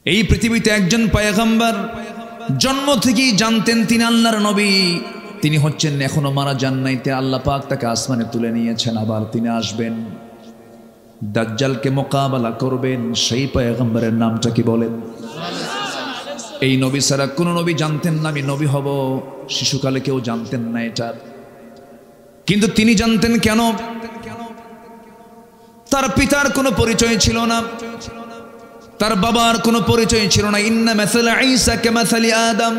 এই পৃথিবীতে একজন পয়গম্বর জন্ম থেকেই জানতেন তিনি আল্লাহর নবী, তিনি হচ্ছেন এখনো মারা যান নাই, আল্লাহ পাক তাকে আসমানে তুলে নিয়েছেন, আবার তিনি আসবেন, দাজ্জালকে মোকাবেলা করবেন। সেই পয়গম্বরের নামটা কি বলেন? এই নবী ছাড়া কোন নবী জানতেন না আমি নবী হব, শিশুকালে কেউ জানতেন না এটা, কিন্তু তিনি জানতেন। কেন? তার পিতার কোনো পরিচয় ছিল না, তার বাবার কোনো পরিচয় ছিল না। ইন্না মাসালা ঈসা কামাসালি আদম,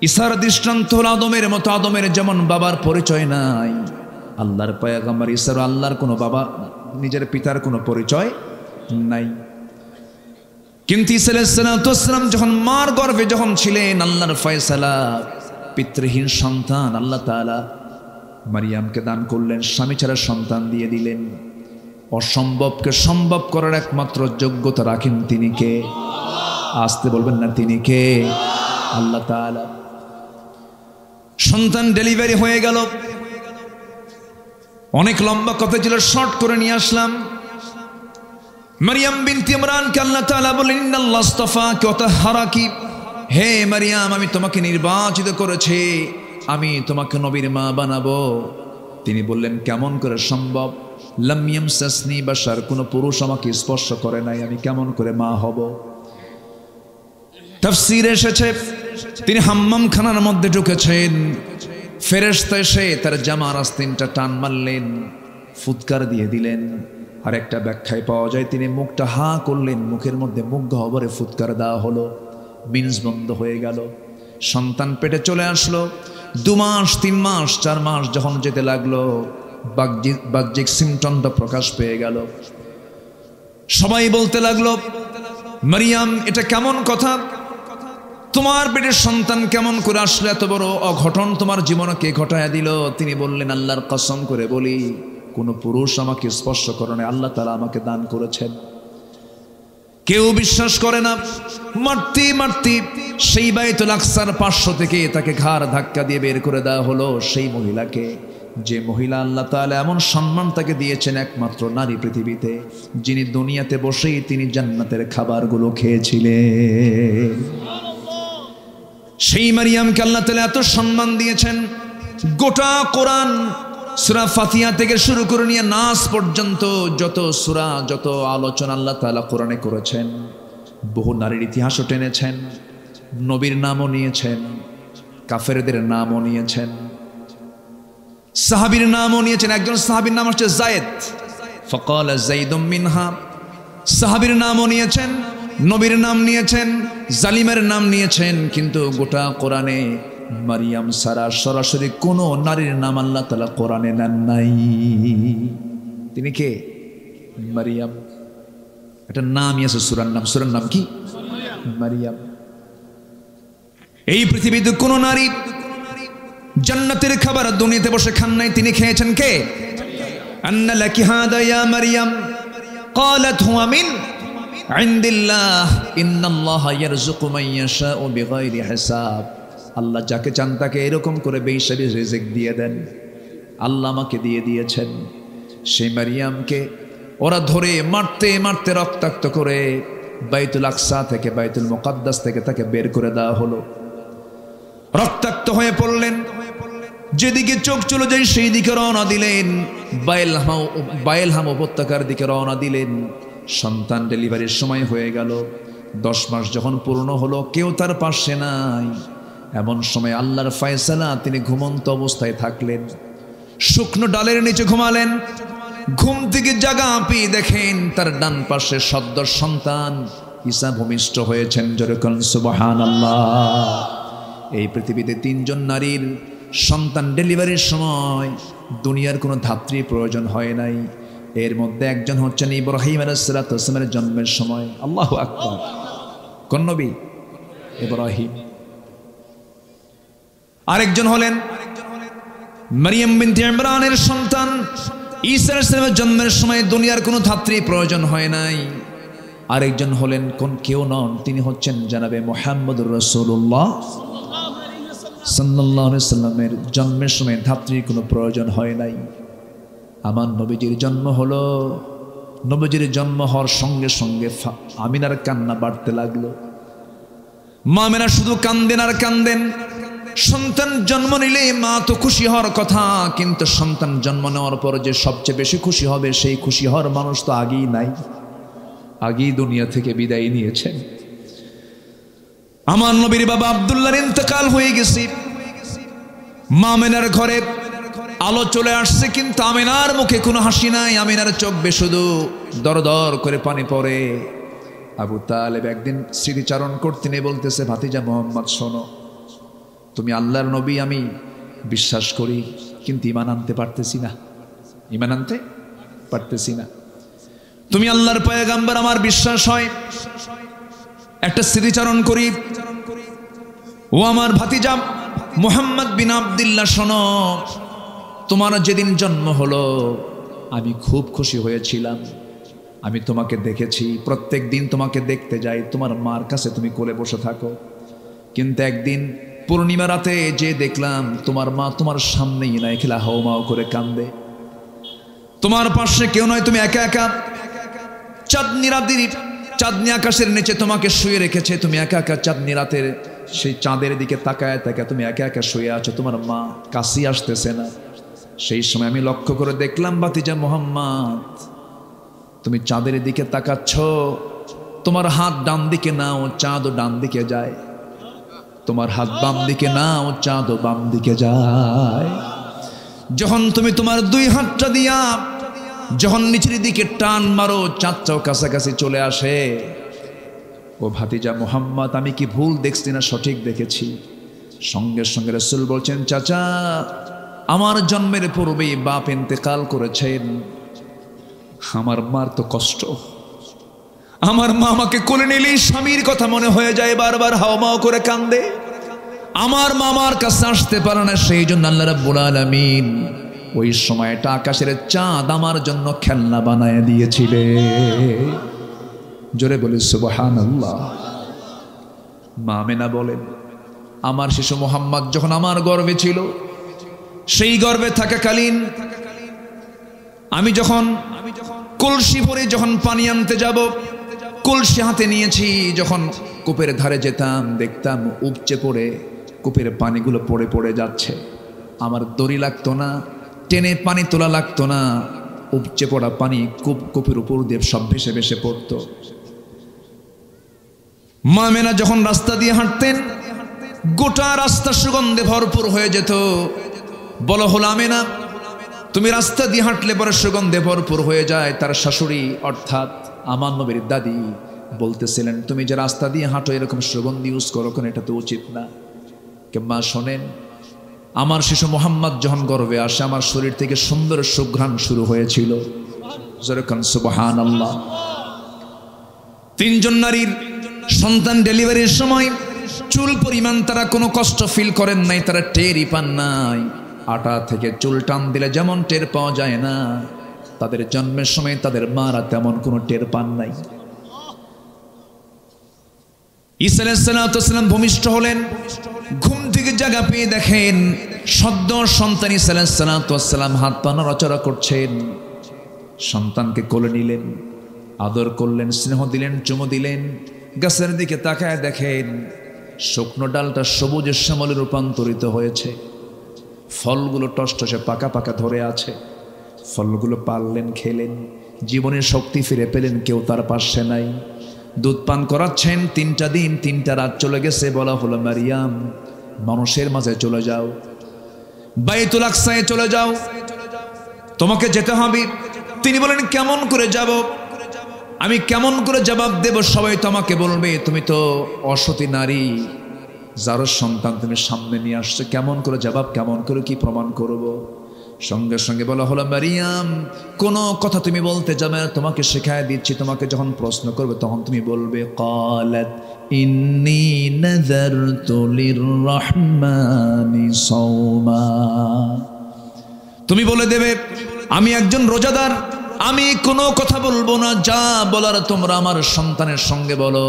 ঈসার দৃষ্টান্ত হলো আদমের মতো, আদমের যেমন বাবার পরিচয় নাই, আল্লাহর পয়গম্বর ঈসার আল্লাহর কোনো বাবা, নিজের পিতার কোনো পরিচয় নাই। কিন্তু ঈসা আলাইহিস সালাম যখন মার গর্ভে যখন ছিলেন, আল্লাহর ফয়সালা, পিতৃহীন সন্তান আল্লাহ তাআলা মারিয়ামকে দান করলেন, স্বামী ছাড়া সন্তান দিয়ে দিলেন। অসম্ভবকে সম্ভব করার একমাত্র যোগ্যতা রাখেন তিনি কে? আসতে বলবেন না, তিনি কে? আল্লাহ তাআলা। সন্তান ডেলিভারি হয়ে গেল, অনেক লম্বা কথা ছিল, শর্ট করে নিয়ে আসলাম। মারিয়াম বিনতে ইমরানকে আল্লাহ তাআলা বলেন, ইন্নাল্লাহ আস্তাফাকি ওয়া তাহহারাকি, হে মারিয়াম আমি তোমাকে নির্বাচিত করেছি, আমি তোমাকে নবীর মা বানাবো। তিনি বললেন কেমন করে সম্ভব? লাম ইয়ামসাসনি বাশার, কোন পুরুষ আমাকে স্পর্শ করে নাই, আমি কেমন করে মা হব? তাফসীরে এসেছে তিনি হাম্মাম খানার মধ্যে ঢুকেছেন, ফেরেশতা এসে তার জামার আস্তিনটা টান মারলেন, ফুৎকার দিয়ে দিলেন। আর একটা ব্যাখ্যায় পাওয়া যায় তিনি মুখটা হা করলেন, মুখের মধ্যে মুখ গহ্বরে ফুৎকার দেওয়া হলো, মিন্স বন্ধ হয়ে গেল। সন্তান পেটে চলে আসলো। 2 মাস 3 মাস 4 মাস যখন যেতে লাগলো, বাহ্যিক সিমটমটা প্রকাশ পেয়ে গেল। সবাই বলতে লাগলো, মারিয়াম এটা কেমন কথা, তোমার পেটের সন্তান কেমন করে আসলো, এত বড় অঘটন তোমার জীবনে কে ঘটায়া দিল? তিনি বললেন, আল্লাহর কসম করে বলি কোন পুরুষ আমাকে স্পর্শ করে না, আল্লাহ তাআলা আমাকে দান করেছেন। কেউ বিশ্বাস করে না। মারতে মারতে সেই বাইতুল আকসার 500 থেকে তাকে ঘাড় ধাক্কা দিয়ে বের করে দেওয়া হলো। সেই মহিলাকে, যে মহিলা আল্লাহ তাআলা এমন সম্মান তাকে দিয়েছেন, একমাত্র নারী পৃথিবীতে, যিনি দুনিয়াতে বসেই তিনি জান্নাতের খাবারগুলো খেয়েছিলেন। সেই মারিয়ামকে আল্লাহ তাআলা এত সম্মান দিয়েছেন। গোটা কোরআন সূরা ফাতিহা থেকে শুরু করে নিয়ে নাস পর্যন্ত যত সূরা, যত আলোচনা আল্লাহ তাআলা কোরআনে করেছেন, বহু নারীর ইতিহাসও টেনেছেন, নবীর নামও নিয়েছেন, কাফেরদের নামও নিয়েছেন, সাহাবীর নামও নিয়েছেন। একজন সাহাবীর নাম হচ্ছে যায়েদ, ফাকালা যাইদুম মিনহা, সাহাবীর নামও নিয়েছেন, নবীর নাম নিয়েছেন, জালিমের নাম নিয়েছেন। কিন্তু গোটা কোরআনে মারিয়াম সারা সরাসরি কোনো নারীর নাম আল্লাহ তাআলা কোরআনে নেন নাই। তিনি কে? মারিয়াম। একটা নামই আছে, সূরার নাম। সূরার নাম কি? মারিয়াম। এই পৃথিবীতে কোন নারী জান্নাতের খাবার দুনিয়াতে বসে খান নাই, তিনি খেয়েছেন কে? আন্না লাকি হাদা ইয়া মারিয়াম ক্বালাত হুয়া মিন ইনদিল্লাহ ইন্নাল্লাহা ইয়ারযুকু মান ইয়াশাউ বিগাইরি হিসাব। আল্লাহ যাকে চান তাকে এরকম করে বেহিসাবি রিজিক দিয়ে দেন। আল্লাহ আমাকে দিয়ে দিয়েছেন। সেই মারিয়ামকে ওরা ধরে মারতে মারতে রক্তাক্ত করে বাইতুল আকসা থেকে, বাইতুল মুকাদ্দাস থেকে তাকে বের করে দেওয়া হলো। রক্তাক্ত হয়ে পড়লেন, যেদিকে চোখ চলে যায় সেই দিকে রওনা দিলেন, বাইলহাম উপত্যকার দিকে রওনা দিলেন। সন্তান ডেলিভারির সময় হয়ে গেল। 10 মাস যখন পূর্ণ হলো, কেউ তার পাশে নাই। এমন সময় আল্লাহর ফয়সালা, তিনি ঘুমন্ত অবস্থায় থাকলেন, শুকনো ডালের নিচে ঘুমালেন। ঘুম থেকে জাগা পেয়ে দেখেন তার ডান পাশে সদ্য সন্তান ঈসা ভূমিষ্ঠ হয়েছেন। যেরকম সুবহানাল্লাহ। এই পৃথিবীতে 3 জন নারীর সন্তান ডেলিভারির সময় দুনিয়ার কোনো ধাত্রী প্রয়োজন হয় নাই। এর মধ্যে একজন হচ্ছেন ইব্রাহিম আলাইহিস সালামের জন্মের সময়। আল্লাহু আকবার। কোন নবী? ইব্রাহিম। আরেকজন হলেন মারিয়াম বিনতে ইমরানের সন্তান ঈসা আলাইহিস সালামের জন্মের সময় দুনিয়ার কোনো ধাত্রী প্রয়োজন হয় নাই। আরেকজন হলেন কেউ নন, তিনি হচ্ছেন জনাবে মুহাম্মদুর রাসূলুল্লাহ সাল্লাল্লাহু আলাইহি সাল্লামের জন্মের সময় ধাত্রীর কোনো প্রয়োজন হয় নাই। আমার নবীজির জন্ম হলো নবীজির জন্ম হওয়ার সঙ্গে সঙ্গে আমিনার কান্না বাড়তে লাগলো। মা আমিনা শুধু কান্দেন আর কান্দেন। সন্তান জন্ম নিলে মা তো খুশি হওয়ার কথা, কিন্তু সন্তান জন্ম নেওয়ার পর যে সবচেয়ে বেশি খুশি হবে সেই খুশি হওয়ার মানুষ তো আগেই নাই, আগেই দুনিয়া থেকে বিদায় নিয়েছেন। আমার নবীর বাবা আব্দুল্লাহর ইন্তেকাল হয়ে গেছে। মা আমিনার ঘরে আলো চলে আসছে, কিন্তু আমিনার মুখে কোনো হাসি নাই। আমিনার চোখ বেয়ে শুধু দরদর করে পানি পড়ে। আবু তালেব একদিন স্মৃতিচারণ করতে নিয়ে বলতেছে, ভাতিজা মোহাম্মদ শোনো, তুমি আল্লাহর নবী আমি বিশ্বাস করি, কিন্তু ঈমান আনতে পারতেছি না, ঈমান আনতে পারতেছি না। তুমি আল্লাহর পয়গম্বর আমার বিশ্বাস হয়, একটা স্মৃতিচারণ করি। ও আমার ভাতিজা মুহাম্মদ বিন আব্দুল্লাহ শোনো, তোমার যেদিন জন্ম হলো আমি খুব খুশি হয়েছিলাম। আমি তোমাকে দেখেছি, প্রত্যেক দিন তোমাকে দেখতে যাই, তোমার মার কাছে তুমি কোলে বসে থাকো। কিন্তু একদিন পূর্ণিমা রাতে যে দেখলাম তোমার মা তোমার সামনেই নাই, খেলা হাওমাও করে কান্দে। তোমার পাশে কেউ নয়, তুমি একা একা চাঁদনি রাতের চাঁদনি আকাশের নিচে তোমাকে শুয়ে রেখেছে। তুমি একা একা চাঁদনি রাতের সেই চাঁদের দিকে তাকায় তাকায় তুমি একা একা শুয়ে আছো, তোমার মা কাছে আসতেছে না। সেই সময় আমি লক্ষ্য করে দেখলাম, ভাতিজা মোহাম্মদ তুমি চাঁদের দিকে তাকাচ্ছ, তোমার হাত ডান দিকে নাও, চাঁদও ডান দিকে যায়। তোমার হাত বাম দিকে নাও, চাঁদও বাম দিকে যায়। যখন তুমি তোমার দুই হাতটা দিয়া যখন নিচের দিকে টান মারো, চাঁদটাও কাছাকাছি চলে আসে। ও ভাতিজা মোহাম্মদ, আমি কি ভুল দেখছি না সঠিক দেখেছি? সঙ্গে সঙ্গে রাসূল বলছেন, চাচা আমার জন্মের পূর্বেই বাপ ইন্তেকাল করেছেন। আমার মার তো কষ্ট, আমার মা আমাকে কোলে নিলেই স্বামীর কথা মনে হয়ে যায়, বারবার হাওমাও করে কান্দে। আমার মামার কাছে আসতে পারে না, সেই জন্য আল্লাহ রাব্বুল আলামিন ওই সময়টা আকাশের চাঁদ আমার জন্য খেলনা বানায় দিয়েছিলে। জোরে বলি সুবহানাল্লাহ। মা আমিনা বলেন, আমার শিশু মোহাম্মদ যখন আমার গর্ভে ছিল, সেই গর্ভে থাকাকালীন আমি যখন কলসি ভরে যখন পানি আনতে যাব, কলসি হাতে নিয়েছি, যখন কূপের ধারে যেতাম দেখতাম উপচে পড়ে কূপের পানিগুলো পড়ে পড়ে যাচ্ছে। আমার দড়ি লাগতো না, টেনে পানি তোলা লাগতো না, উপচে পড়া পানি কূপের উপর দিয়ে সব ভেসে ভেসে পড়তো। মা আমিনা যখন রাস্তা দিয়ে হাঁটতেন, গোটা রাস্তা সুগন্ধে ভরপুর হয়ে যেত। বলো হলো আমিনা, তুমি রাস্তা দিয়ে হাঁটলে পরে সুগন্ধে ভরপুর হয়ে যায়। তার শাশুড়ি অর্থাৎ আমার নবীর দাদি বলতেছিলেন, তুমি যে রাস্তা দিয়ে হাঁটো এরকম সুগন্ধি ইউজ করো কেন, এটা তো উচিত না। মা শোনেন, আমার শিশু মোহাম্মদ যখন গর্ভে আসে, আমার শরীর থেকে সুন্দর সুঘ্রাণ শুরু হয়েছিল। সুবহানাল্লাহ। তিনজন নারীর সন্তান ডেলিভারির সময় চুল পরিমাণ তারা কোনো কষ্ট ফিল করেন নাই, তারা টেরই পান নাই। আটা থেকে চুল টান দিলে যেমন টের পাওয়া যায় না, তাদের জন্মের সময় তাদের মারা তেমন কোনো টের পান নাই। ঈসা আলাইহিস সালাম ভূমিষ্ঠ হলেন, ঘুম থেকে জাগা পেয়ে দেখেন সদ্য সন্তান ঈসা আলাইহিস সালাম হাত পা নড়াচড়া করছেন। সন্তানকে কোলে নিলেন, আদর করলেন, স্নেহ দিলেন, চুমু দিলেন। গাছের দিকে তাকায় দেখেন শুকনো ডালটা সবুজের শ্যামলে রূপান্তরিত হয়েছে, ফলগুলো টসটসে পাকা পাকা ধরে আছে। ফলগুলো পারলেন, খেলেন, জীবনের শক্তি ফিরে পেলেন। কেউ তার পাশে নাই। দুধ পান করাচ্ছেন। 3টা দিন 3টা রাত চলে গেছে। বলা হলো, মারিয়াম মানুষের মাঝে চলে যাও, বাইতুল আকসায় চলে যাও, তোমাকে যেতে হবে। তিনি বলেন, কেমন করে যাব? আমি কেমন করে জবাব দেব? সবাই তো আমাকে বলবে তুমি তো অসতী নারী, যার সন্তান তুমি সামনে নিয়ে আসছো, কেমন করে জবাব, কেমন করে কি প্রমাণ করব? সঙ্গে সঙ্গে বলা হলো, মারিয়াম কোনো কথা তুমি বলতে যাবে না, তোমাকে শেখায় দিচ্ছি। তোমাকে যখন প্রশ্ন করবে তখন তুমি বলবে, ক্বালাত ইন্নী নাযারতু লিররহমানি সাওমা। তুমি বলে দেবে, আমি একজন রোজাদার, আমি কোনো কথা বলবো না, যা বলার তোমরা আমার সন্তানের সঙ্গে বলো।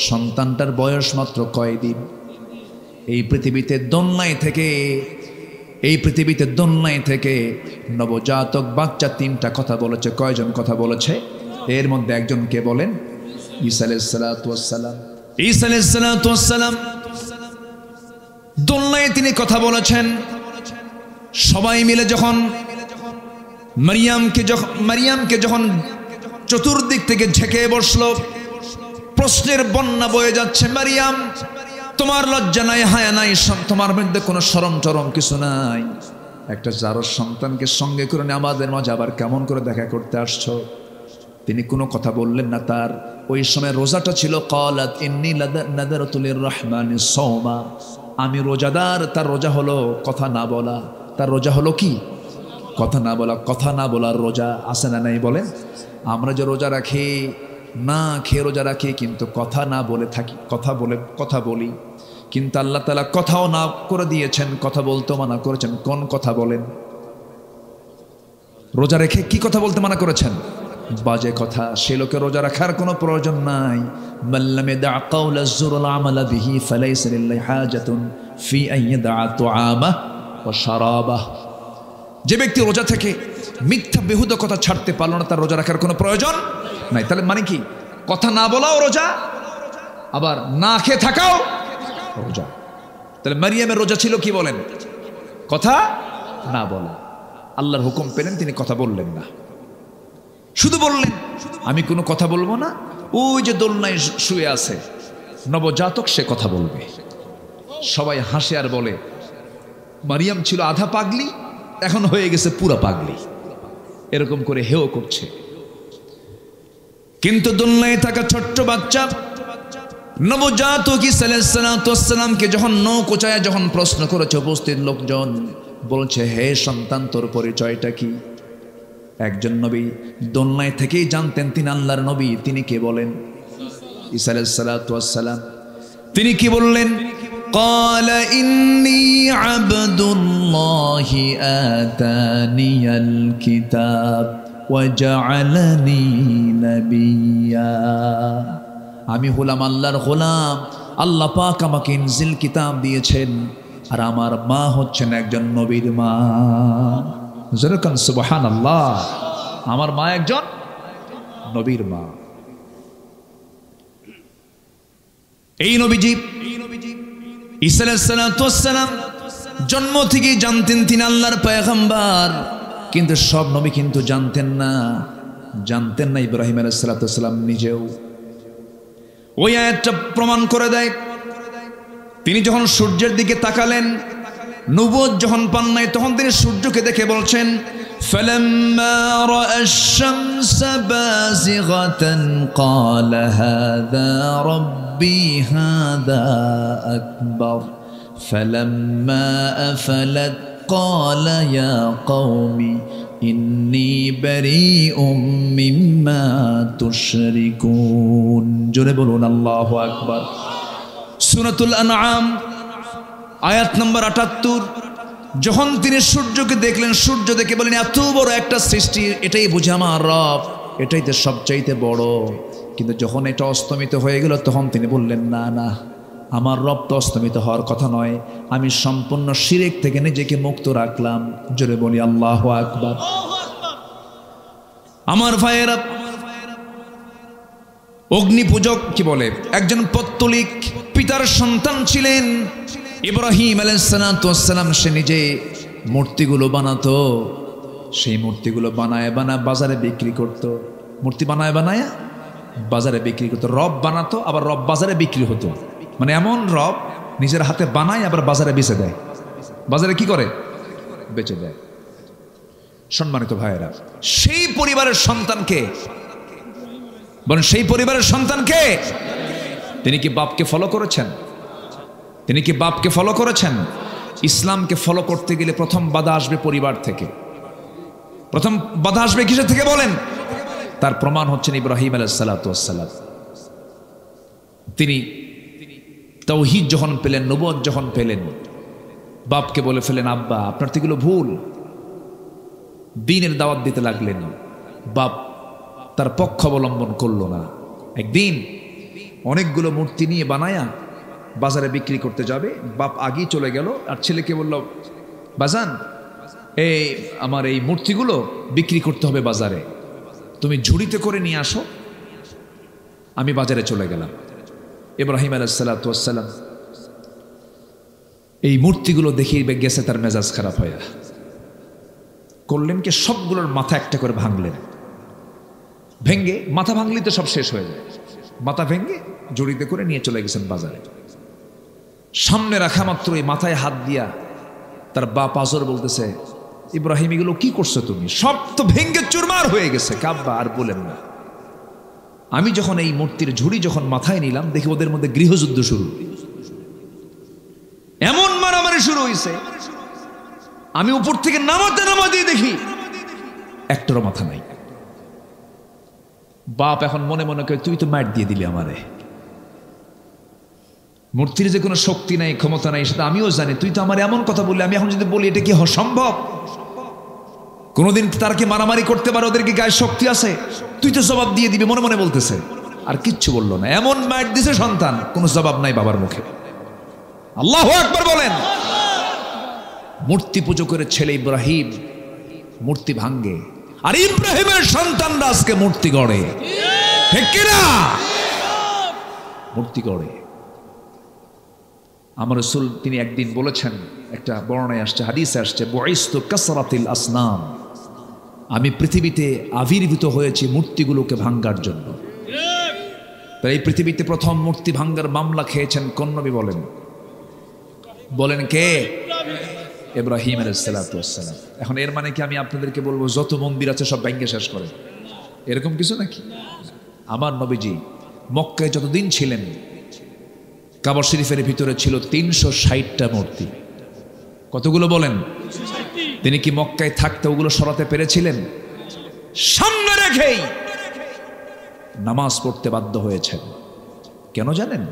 সন্তানটার বয়স মাত্র কয়দিন? এই পৃথিবীতে দোলনায় থেকে এই পৃথিবীতে দোলনায় থেকে নবজাতক বাচ্চা 3টা কথা বলেছে। কয়জন কথা বলেছে? এর মধ্যে একজনকে বলেন ঈসা আলাইহিস সালাতু ওয়াস সালাম। ঈসা আলাইহিস সালাতু ওয়াস সালাম দোলনায় তিনি কথা বলেছেন। সবাই মিলে যখন মারিয়ামকে যখন চতুর্দিক থেকে ঝেঁকে বসলো, প্রশ্নের বন্যা বয়ে যাচ্ছে। মারিয়াম, তোমার লজ্জা নাই, হায়া নাই, তোমার মধ্যে কোনো শরম টরম কিছু নাই? একটা জারজ সন্তানকে সঙ্গে করে নিয়ে আমাদের মাঝে আবার কেমন করে দেখা করতে আসছো? তিনি কোনো কথা বললেন না। তার ওই সময় রোজাটা ছিল। ক্বালাত ইন্নী নাযারাতু লির-রাহমানি সাওমা, আমি রোজাদার। তার রোজা হলো কথা না বলা। তার রোজা হলো কি? কথা না বলা। কথা না বলার রোজা আছে না নাই বলেন? আমরা যে রোজা রাখি, না খেয়ে রোজা রাখি, কিন্তু কথা না বলে থাকি, কথা বলি। কিন্তু আল্লাহ তাআলা কথাও না করে দিয়েছেন, কথা বলতে মানা করেছেন। কোন কথা বলেন? রোজা রেখে কি কথা বলতে মানা করেছেন? বাজে কথা। সে লোকে রোজা রাখার কোনো প্রয়োজন নাই। মাল্লাম ইয়াদা কাওলা যুর ওয়াল আমালা বিহি ফালাইসা লিল্লাহি হাজাতুন ফি আন ইয়াদা তুআমাহ ওয়া শারাবাহ। যে ব্যক্তি রোজা থেকে মিথ্যা বেহুদা কথা ছাড়তে পারলো না, তার রোজা রাখার কোনো প্রয়োজন নাই। তাহলে মানে কি? কথা না বলাও রোজা, আবার না খেয়ে থাকাও রোজা। তাহলে মারিয়ামের রোজা ছিল কি বলেন? কথা না বলা। আল্লাহর হুকুম পেলেন, তিনি কথা বললেন না। শুধু বললেন আমি কোনো কথা বলবো না। ওই যে দোলনায় শুয়ে আছে নবজাতক, সে কথা বলবে। সবাই হাসে আর বলে মারিয়াম ছিল আধা পাগলি, এখন হয়ে গেছে পুরা পাগলি। এরকম করে হেও করছে। কিন্তু দোলনায় থাকা ছোট্ট বাচ্চা নবজাতক ঈসা আলাইহিস সালাতু ওয়াস সালামকে যখন নৌকোচায় যখন প্রশ্ন করেছে উপস্থিত লোকজন, বলছে হে সন্তান, তোর পরিচয়টা কি? একজন নবী দোলনায় থেকেই জানতেন তিনি আল্লাহর নবী। তিনি কে বলেন? ঈসা আলাইহিস সালাতু ওয়াস সালাম। তিনি কি বললেন? ক্বালা ইন্নী আবদুল্লাহি আতানিয়াল কিতাব ওয়া জাআলানি নাবিয়্যা। আমি হলাম আল্লাহর গোলাম। আল্লাহ পাক আমাকে ইনজিল কিতাব দিয়েছেন, আর আমার মা হচ্ছেন একজন নবীর মা। যেরকম সুবহানাল্লাহ, আমার মা একজন নবীর মা। এই নবীজি ঈসা আলাইহিস সালাতু ওয়াস সালাম জন্ম থেকেই জানতেন তিনি আল্লাহর পয়গম্বর। কিন্তু সব নবী কিন্তু জানতেন না। ইব্রাহিম আলাইহিস সালাতু ওয়াস সালাম নিজেও। ওই আয়াতটা প্রমাণ করে দেয়। তিনি যখন সূর্যের দিকে তাকালেন, নবুয়ত যখন পান নাই, তখন তিনি সূর্যকে দেখে বলছেন ফালাম্মা রাআ আশ-শামসা বাযিগাতান ক্বালা হাযা রাব্বি হাযা আকবার ফালাম্মা আফালাত ক্বালা ইয়া কওমি ইন্নী বারীউম মিম্মা তুশরিকুন। জোরে বলুন আল্লাহু আকবার। সূরাতুল আনআম আয়াত নম্বর ৭৮। যখন তিনি সূর্যকে দেখলেন, সূর্য দেখে বলেন এত বড় একটা সৃষ্টি, এটাই বুঝে আমার রব, এটাই তো সবচাইতে বড়। কিন্তু যখন এটা অস্তমিত হয়ে গেল, তখন তিনি বললেন না, আমার রব তো অস্তমিত হওয়ার কথা নয়। আমি সম্পূর্ণ শিরক থেকে নিজেকে মুক্ত রাখলাম। জোরে বলি আল্লাহু আকবার। আমার ভাইয়েরা, অগ্নি পূজক কি বলে, একজন পত্তলিক পিতার সন্তান ছিলেন ইব্রাহিম আলাইহিস সালাতু ওয়াস সালাম। সে নিজে মূর্তিগুলো বানাতো। সেই মূর্তিগুলো বানায় বাজারে বিক্রি করত। মূর্তি বানায় বাজারে বিক্রি করতো। রব বানাতো, আবার রব বাজারে বিক্রি হতো। মানে এমন রব নিজের হাতে বানায় আবার বাজারে বেচে দেয়। বাজারে কি করে? বেচে দেয়। সম্মানিত ভাইয়েরা, সেই পরিবারের সন্তানকে বলেন, সেই পরিবারের সন্তানকে তিনি কি বাপকে ফলো করেছেন? ইসলামকে ফলো করতে গেলে প্রথম বাধা আসবে পরিবার থেকে। প্রথম বাধা আসবে কিসের থেকে বলেন? তার প্রমাণ হচ্ছেন ইব্রাহিম আলাইহিস সালাতু ওয়াস সালাম। তিনি তাওহীদ যখন পেলেন, নবুয়ত যখন পেলেন, বাপকে বলে ফেলেন আব্বা আপনার তো এগুলো ভুল। দ্বীনের দাওয়াত দিতে লাগলেন। বাপ তার পক্ষ অবলম্বন করলো না। একদিন অনেকগুলো মূর্তি নিয়ে বানায়া বাজারে বিক্রি করতে যাবে, বাপ আগেই চলে গেল আর ছেলেকে বলল বাজান এই আমার এই মূর্তিগুলো বিক্রি করতে হবে বাজারে, তুমি ঝুড়িতে করে নিয়ে আসো। আমি বাজারে চলে গেলাম। ইব্রাহিম আলাইহিস সালাতু ওয়াস সালাম এই মূর্তিগুলো দেখে গেছে তার মেজাজ খারাপ হয়ে, করলেন কি সবগুলোর মাথা একটা করে ভাঙলেন। ভেঙ্গে মাথা ভাঙলে তো সব শেষ হয়ে যায়, মাথা ভেঙ্গে জড়িতে করে নিয়ে চলে গেছেন বাজারে। সামনে রাখা মাত্র এই মাথায় হাত দিয়া তার বাপ আজর বলতেছে, ইব্রাহিম এগুলো কি করছো তুমি? সব তো ভেঙ্গে চুরমার হয়ে গেছে। কাব্বা আর বলেন না। আমি যখন এই মূর্তির ঝুড়ি যখন মাথায় নিলাম, দেখি ওদের মধ্যে গৃহযুদ্ধ শুরু, এমন মারামারি শুরু হয়েছে। আমি উপর থেকে নামাতে দেখি একটারও মাথা নাই। বাপ এখন মনে মনে করে, তুই তো মার দিয়ে দিলি আমারে। মূর্তির যে কোনো শক্তি নাই, ক্ষমতা নাই, সেটা আমিও জানি। তুই তো আমার এমন কথা বললি, আমি এখন যদি বলি এটা কি সম্ভব? কোনোদিন তারা কি মারামারি করতে পারে? ওদের কি গায়ে শক্তি আছে? তুই তো জবাব দিয়ে দিবি, মনে মনে বলতেছে। আর কিচ্ছু বললো না। এমন মার দিছে সন্তান, কোনো জবাব নাই বাবার মুখে। আল্লাহু আকবার বলেন। মূর্তি পুজো করে ছেলে ইব্রাহিম মূর্তি ভাঙ্গে, আর ইব্রাহিমের সন্তানরা আজকে মূর্তি গড়ে। ঠিক কিনা? মূর্তি গড়ে। আমার রাসূল তিনি একদিন বলেছেন, একটা বর্ণনায় আসছে, হাদিসে আসছে, বুইসতু কাসরাতিল আসনাম, আমি পৃথিবীতে আবির্ভূত হয়েছি মূর্তিগুলোকে ভাঙ্গার জন্য। তাই এই পৃথিবীতে প্রথম মূর্তি ভাঙ্গার মামলা খেয়েছেন কোন নবী বলেন? বলেন কে? ইব্রাহিম আলাইহিস সালাতু ওয়াস সালাম। এখন এর মানে কি আমি আপনাদেরকে বলবো যত মন্দির আছে সব ভেঙে শেষ করে? এরকম কিছু নাকি? আমার নবীজি মক্কায় যতদিন ছিলেন, কাবা শরীফের ভিতরে ছিল 360টা মূর্তি। কতগুলো বলেন? তিনি কি মক্কায় থাকতে ওগুলো সরাতে পেরেছিলেন? সামনে রেখেই নামাজ পড়তে বাধ্য হয়েছেন। কেন জানেন?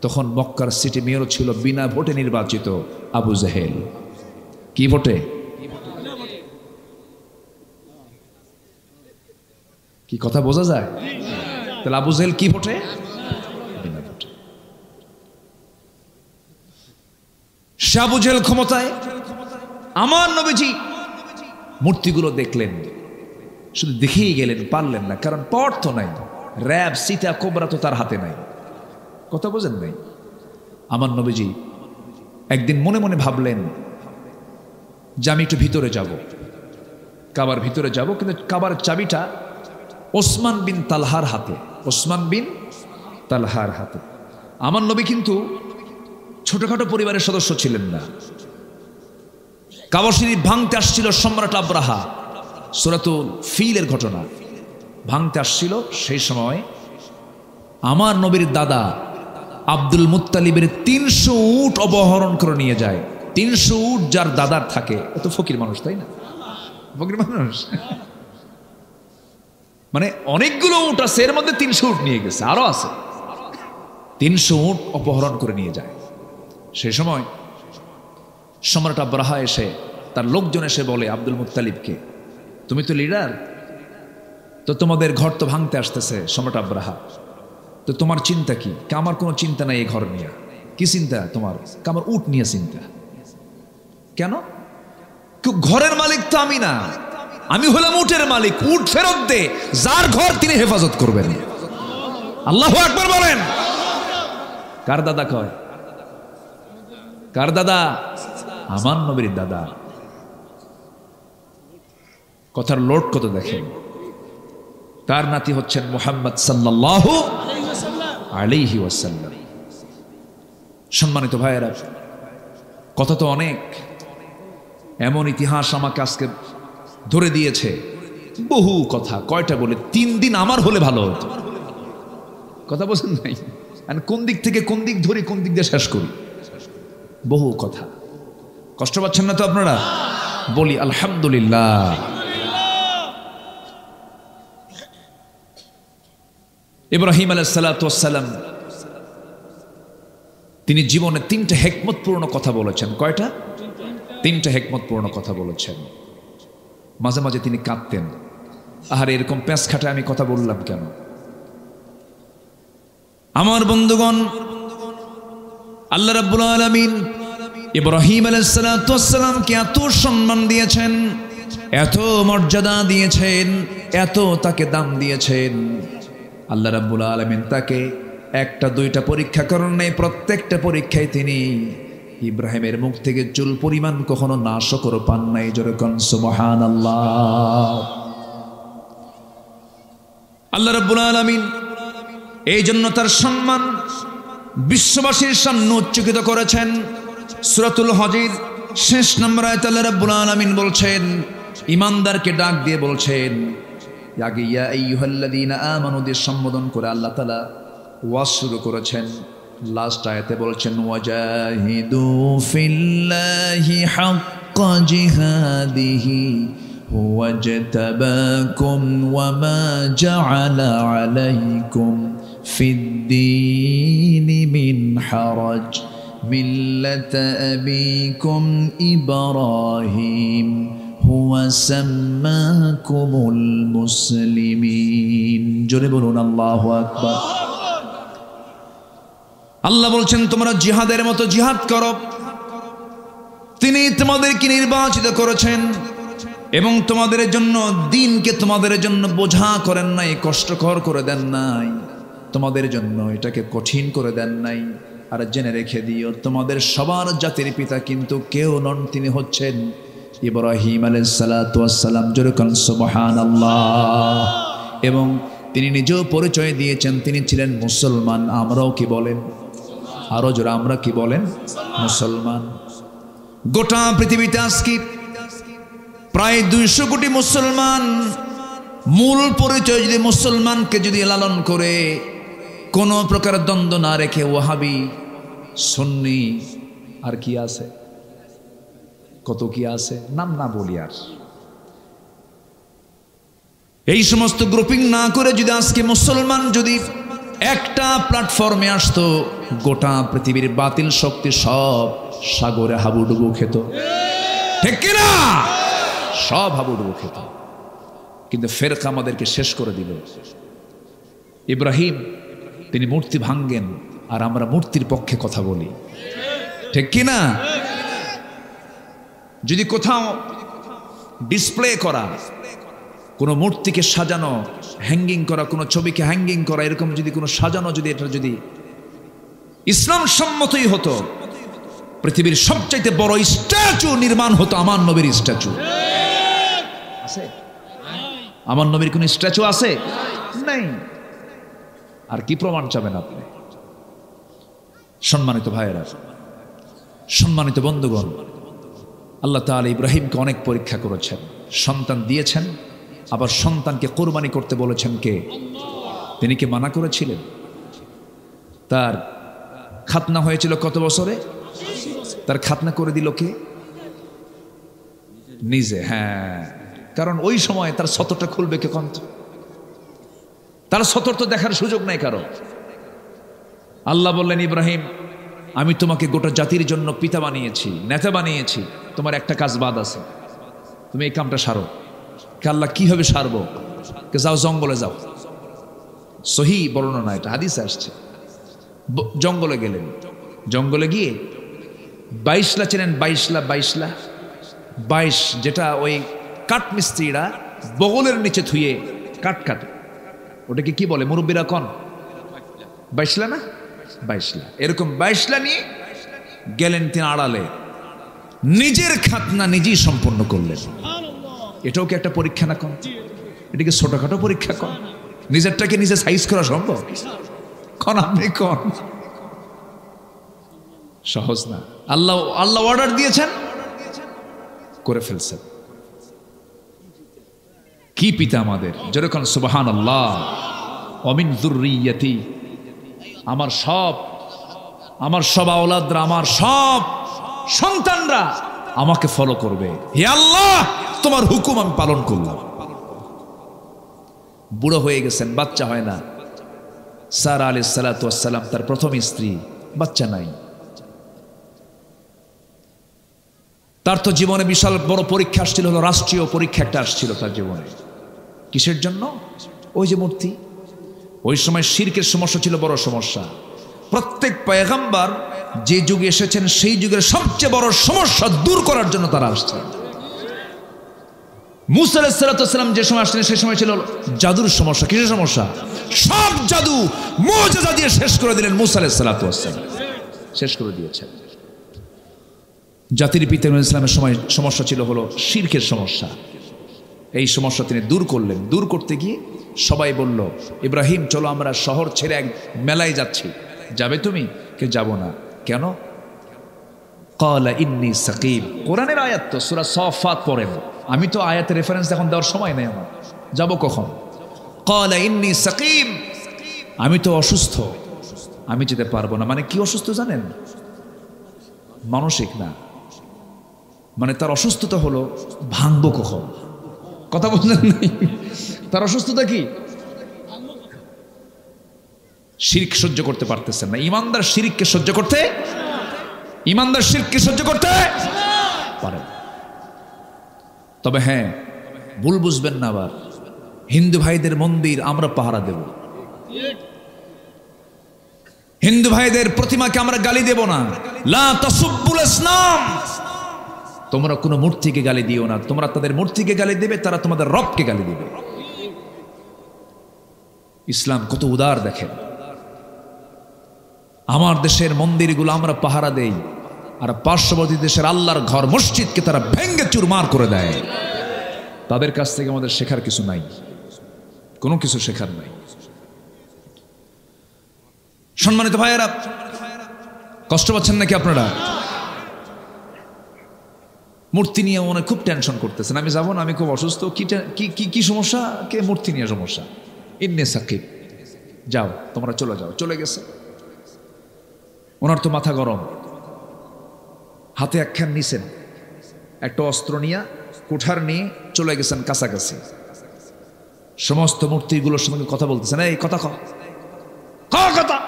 তখন মক্কার সিটি মেয়র ছিল বিনা ভোটে নির্বাচিত আবু জাহেল। কি ভোটে? কি কথা বোঝা যায়? তাহলে আবু জাহেল কি ভোটে? বিনা ভোটে। সে আবু জাহেল ক্ষমতায়। আমার নবীজি মূর্তিগুলো দেখলেন, শুধু দেখেই গেলেন, পারলেন না, কারণ পথ তো নাই। র্যাব সীতা কোবরা তো তার হাতে নাই। কথা বোঝেন নাই? আমার নবীজি একদিন মনে মনে ভাবলেন যে আমি একটু ভিতরে যাব, কাবার ভিতরে যাব, কিন্তু কাবার চাবিটা ওসমান বিন তালহার হাতে। ওসমান বিন তালহার হাতে। আমার নবী কিন্তু ছোটখাটো পরিবারের সদস্য ছিলেন না। কাবা শরীফ ভাঙতে আসছিল সম্রাট আব্রাহা, সূরাতুল ফিলের ঘটনা ভাঙতে আসছিল। সেই সময় আমার নবীর দাদা আব্দুল মুত্তালিবের 300 উট অপহরণ করে নিয়ে যায়। 300 উট যার দাদার থাকে, এত ফকির মানুষ, তাই না? ফকির মানুষ মানে অনেকগুলো উট আছে, এর মধ্যে 300 উট নিয়ে গেছে, আরো আছে। 300 উট অপহরণ করে নিয়ে যায়। সেই সময় সম্রাট আব্রাহা এসে, তার লোকজন এসে বলে আব্দুল মুত্তালিবকে, তুমি তো লিডার, তো তোমাদের ঘর তো ভাঙতে আসতেছে সম্রাট আব্রাহা, তো তোমার চিন্তা কি? আমার কোনো চিন্তা নাই এই ঘর নিয়ে। কি চিন্তা তোমার? আমার উট নিয়ে চিন্তা। কেন? ঘরের মালিক তো আমি না, আমি হলাম উটের মালিক। উট ফেরত দে, যার ঘর তিনি হেফাজত করবেন। আল্লাহু আকবার বলেন। কার দাদা কয়? কার দাদা? আমার নবীর দাদা। কথার লোড কত দেখেন। তার নাতি হচ্ছেন মুহাম্মদ সাল্লাল্লাহু আলাইহি ওয়াসাল্লাম। সম্মানিত ভাইয়েরা, কথা তো অনেক। এমন ইতিহাস আমাকে আজকে ধরে দিয়েছে, বহু কথা। কয়টা বলে? 3 দিন আমার হলে ভালো হতো। কথা বোঝেন নাই? কোন দিক থেকে কোন দিক ধরি, কোন দিক দিয়ে শেষ করি, বহু কথা। কষ্ট পাচ্ছেন না তো আপনারা? বলি আলহামদুলিল্লাহ। ইব্রাহিম আলাইহিস সালাতু ওয়াস সালাম তিনি জীবনে 3টা হিকমতপূর্ণ কথা বলেছেন। কয়টা? 3টা হিকমতপূর্ণ কথা বলেছেন। মাঝে মাঝে তিনি কাঁদতেন, আহারে এরকম প্যাঁচ খাটায় আমি কথা বললাম কেন? আমার বন্ধুগণ, আল্লাহ রাব্বুল আলামিন ইব্রাহিম আলাইহিস সালাতু ওয়াস সালামকে এত সম্মান দিয়েছেন, এত মর্যাদা দিয়েছেন, এত তাকে দাম দিয়েছেন। আল্লাহ রাব্বুল আলামিন তাকে একটা দুইটা পরীক্ষা করেন নাই, প্রত্যেকটা পরীক্ষায় তিনি ইব্রাহিমের মুখ থেকে চুল পরিমাণ কখনো নাশকর পান নাই। জোরে কোন সুবহানাল্লাহ। আল্লাহ রাব্বুল আলামিন এই জন্য তার সম্মান বিশ্ববাসীর সামনে উচ্চকিত করেছেন। সূরাতুল হজের শেষ নম্বর আয়াতে আল্লাহ রাব্বুল আলামিন বলছেন, ইমানদারকে ডাক দিয়ে বলছেন, আগে ইয়া আইয়ুহাল্লাযীনা আমানু দিয়ে সম্বোধন করে আল্লাহ তাআলা ওয়াজ শুরু করেছেন। লাস্ট আয়াতে বলছেন, ওয়াজাহিদু ফিল্লাহি হাক্কা জিহাদিহি হুয়া জাতাবাকুম ওয়া মা জাআলা আলাইকুম ফিদ্দীনি মিন হারাজ মিল্লাতা আবিকুম ইব্রাহিম হুয়া সাম্মাকুমুল মুসলিমিন। জোরে বলুন আল্লাহু আকবার। আল্লাহ বলছেন, তোমরা জিহাদের মতো জিহাদ করো। তিনি তোমাদেরকে নির্বাচিত করেছেন এবং তোমাদের জন্য দ্বীনকে তোমাদের জন্য বোঝা করেন নাই, কষ্টকর করে দেন নাই, তোমাদের জন্য এটাকে কঠিন করে দেন নাই। আর জেনে রেখে দিও, তোমাদের সবার জাতির পিতা কিন্তু কেউ নন, তিনি হচ্ছেন ইব্রাহিম আলাইহিস সালাতু ওয়াস সালাম। জোরে কোন সুবহানাল্লাহ। এবং তিনি নিজেও পরিচয় দিয়েছেন তিনি ছিলেন মুসলমান। আমরাও কি বলেন? আরো জোরে আমরা কি বলেন? মুসলমান। গোটা পৃথিবীতে আজকে প্রায় 200 কোটি মুসলমান। মূল পরিচয় যদি মুসলমানকে যদি লালন করে, কোনো প্রকার দ্বন্দ্ব না রেখে, ওয়াহাবি সুন্নি আর কি আছে, কত কি আছে, নাম না বলি আর, এই সমস্ত গ্রুপিং না করে যদি আজকে মুসলমান যদি একটা প্ল্যাটফর্মে আসতো, গোটা পৃথিবীর বাতিল শক্তি সব সাগরে হাবুডুবু খেত। ঠিক কিনা? সব হাবুডুবু খেত। কিন্তু ফেরকা আমাদেরকে শেষ করে দিল। ইব্রাহিম তিনি মূর্তি ভাঙ্গেন আর আমরা মূর্তির পক্ষে কথা বলি। ঠিক কিনা? যদি কোথাও ডিসপ্লে করা, কোনো মূর্তিকে সাজানো, হ্যাঙ্গিং করা, কোনো ছবিকে হ্যাঙ্গিং করা, এরকম যদি কোনো সাজানো, যদি এটা যদি ইসলাম সম্মতই হতো, পৃথিবীর সবচাইতে বড় স্ট্যাচু নির্মাণ হতো আমার নবীর স্ট্যাচু। আছে? আমার নবীর কোন স্ট্যাচু আছে? নাই। আর কি প্রমাণ চাবেন আপনি? সম্মানিত ভাইয়েরা, সম্মানিত বন্ধুগণ, আল্লাহ তাআলা ইব্রাহিমকে অনেক পরীক্ষা করেছেন, সন্তান দিয়েছেন, আবার সন্তানকে কোরবানি করতে বলেছেন কে? তিনি কি মানা করেছিলেন? তার খাতনা হয়েছিল কত বছরে? তার খাতনা করে দিল কে? নিজে। হ্যাঁ, কারণ ওই সময় তার সতরটা খুলবে কে? কন্ত তার সতর তো দেখার সুযোগ নাই কারো। আল্লাহ বললেন, ইব্রাহিম আমি তোমাকে গোটা জাতির জন্য পিতা বানিয়েছি, নেতা বানিয়েছি, তোমার একটা কাজ বাদ আছে, তুমি এই কামটা সারো। আল্লাহ কিভাবে সারবো? যাও জঙ্গলে যাও। সহি বর্ণনা, এটা হাদিসে আসছে। জঙ্গলে গেলেন, জঙ্গলে গিয়ে 22লা চেনেন? 22 যেটা ওই কাঠমিস্ত্রিরা বগলের নিচে থুয়ে কাঠ কাটে, ওটাকে কি বলে মুরব্বীরা কন? 22লা না? 22লা। এরকম 22লা নিয়ে গেলেন তিনি আড়ালে, নিজের খাতনা নিজেই সম্পন্ন করলেন। এটাও কি একটা পরীক্ষা না? কন এটাকে ছোটখাটো পরীক্ষা? কন নিজেরটাকে নিজে সাইজ করা সম্ভব? কন আপনি কন? সহজ না। আল্লাহ অর্ডার দিয়েছেন, করে ফেলছেন। কি পিতা আমাদের! যেরকম সুবহানাল্লাহ। অমিন যুররিয়াতি, আমার সব আওলাদরা, আমার সব সন্তানরা আমাকে ফলো করবে। হে আল্লাহ, তোমার হুকুম আমি পালন করলাম। বুড়ো হয়ে গেছেন, বাচ্চা হয় না। সারা আলাইহিস সালাতু ওয়াস সালাম তার প্রথম স্ত্রী, বাচ্চা নাই। তার তো জীবনে বিশাল বড় পরীক্ষা আসছিল, হলো রাষ্ট্রীয় পরীক্ষা একটা আসছিল তার জীবনে। কিসের জন্য? ওই যে মূর্তি। ওই সময় শিরকের সমস্যা ছিল বড় সমস্যা। প্রত্যেক পয়গম্বর যে যুগে এসেছেন সেই যুগের সবচেয়ে বড় সমস্যা দূর করার জন্য তারা আসছেন। মুসা আলাইহিস সালাম যে সময় আসছেন সেই সময় ছিল জাদুর সমস্যা। কিসের সমস্যা? সব জাদু মুজিজা দিয়ে শেষ করে দিলেন মুসা আলাইহিস সালাম, শেষ করে দিয়েছেন। জাতির পিতা ইসলামের সময় সমস্যা ছিল হলো শিরকের সমস্যা। এই সমস্যা তিনি দূর করলেন। দূর করতে গিয়ে সবাই বলল, ইব্রাহিম চলো আমরা শহর ছেড়ে এক মেলায় যাচ্ছি, যাবে তুমি? কে যাব না। কেন? ক্বালা ইন্নী সাকিম। কোরআনের আয়াত তো, সূরা সাফাত পড়েন। আমি তো আয়াতের রেফারেন্স এখন দেওয়ার সময় নেই আমার, যাব কখন? ক্বালা ইন্নী সাকিম, আমি তো অসুস্থ, আমি যেতে পারবো না। মানে কি অসুস্থ জানেন? মানসিক না, মানে তার অসুস্থতা হলো ভাঙবো কখন। কথা বললেন নাই? তার অসুস্থতা কি? শিরক সহ্য করতে পারতেছেন না। ইমানদার শিরককে সহ্য করতে, ইমানদার শিরককে সহ্য করতে পারে। তবে হ্যাঁ, ভুল বুঝবেন না আবার, হিন্দু ভাইদের মন্দির আমরা পাহারা দেব, হিন্দু ভাইদের প্রতিমাকে আমরা গালি দেব না। লা তাসুব্বুল আসনাম, তোমরা কোনো মূর্তিকে গালি দিও না। তোমরা তাদের মূর্তিকে গালি দেবে, তারা তোমাদের রবকে গালি দেবে। ইসলাম কত উদার দেখেন। আমার দেশের মন্দিরগুলো আমরা পাহারা দেই, আর পার্শ্ববর্তী দেশের আল্লাহর ঘর মসজিদকে তারা ভেঙ্গে চুরমার করে দেয়। তাদের কাছ থেকে আমাদের শেখার কিছু নাই, কোনো কিছু শেখার নাই। সম্মানিত ভাইয়েরা, কষ্ট পাচ্ছেন নাকি আপনারা? মূর্তি নিয়ে মনে খুব টেনশন করতেছেন, আমি যাবো না, আমি খুব অসুস্থ। কি সমস্যা? কে? মূর্তি নিয়ে সমস্যা। ইন্নী সাকিব, যাও তোমরা চলে যাও। চলে গেছে। ওনার তো মাথা গরম, হাতে একখান নিছেন, একটা অস্ত্র নিয়ে কুঠার নিয়ে চলে গেছেন কাছাকাছি। সমস্ত মূর্তিগুলোর সঙ্গে কথা বলতেছেন, এই কথা কথা।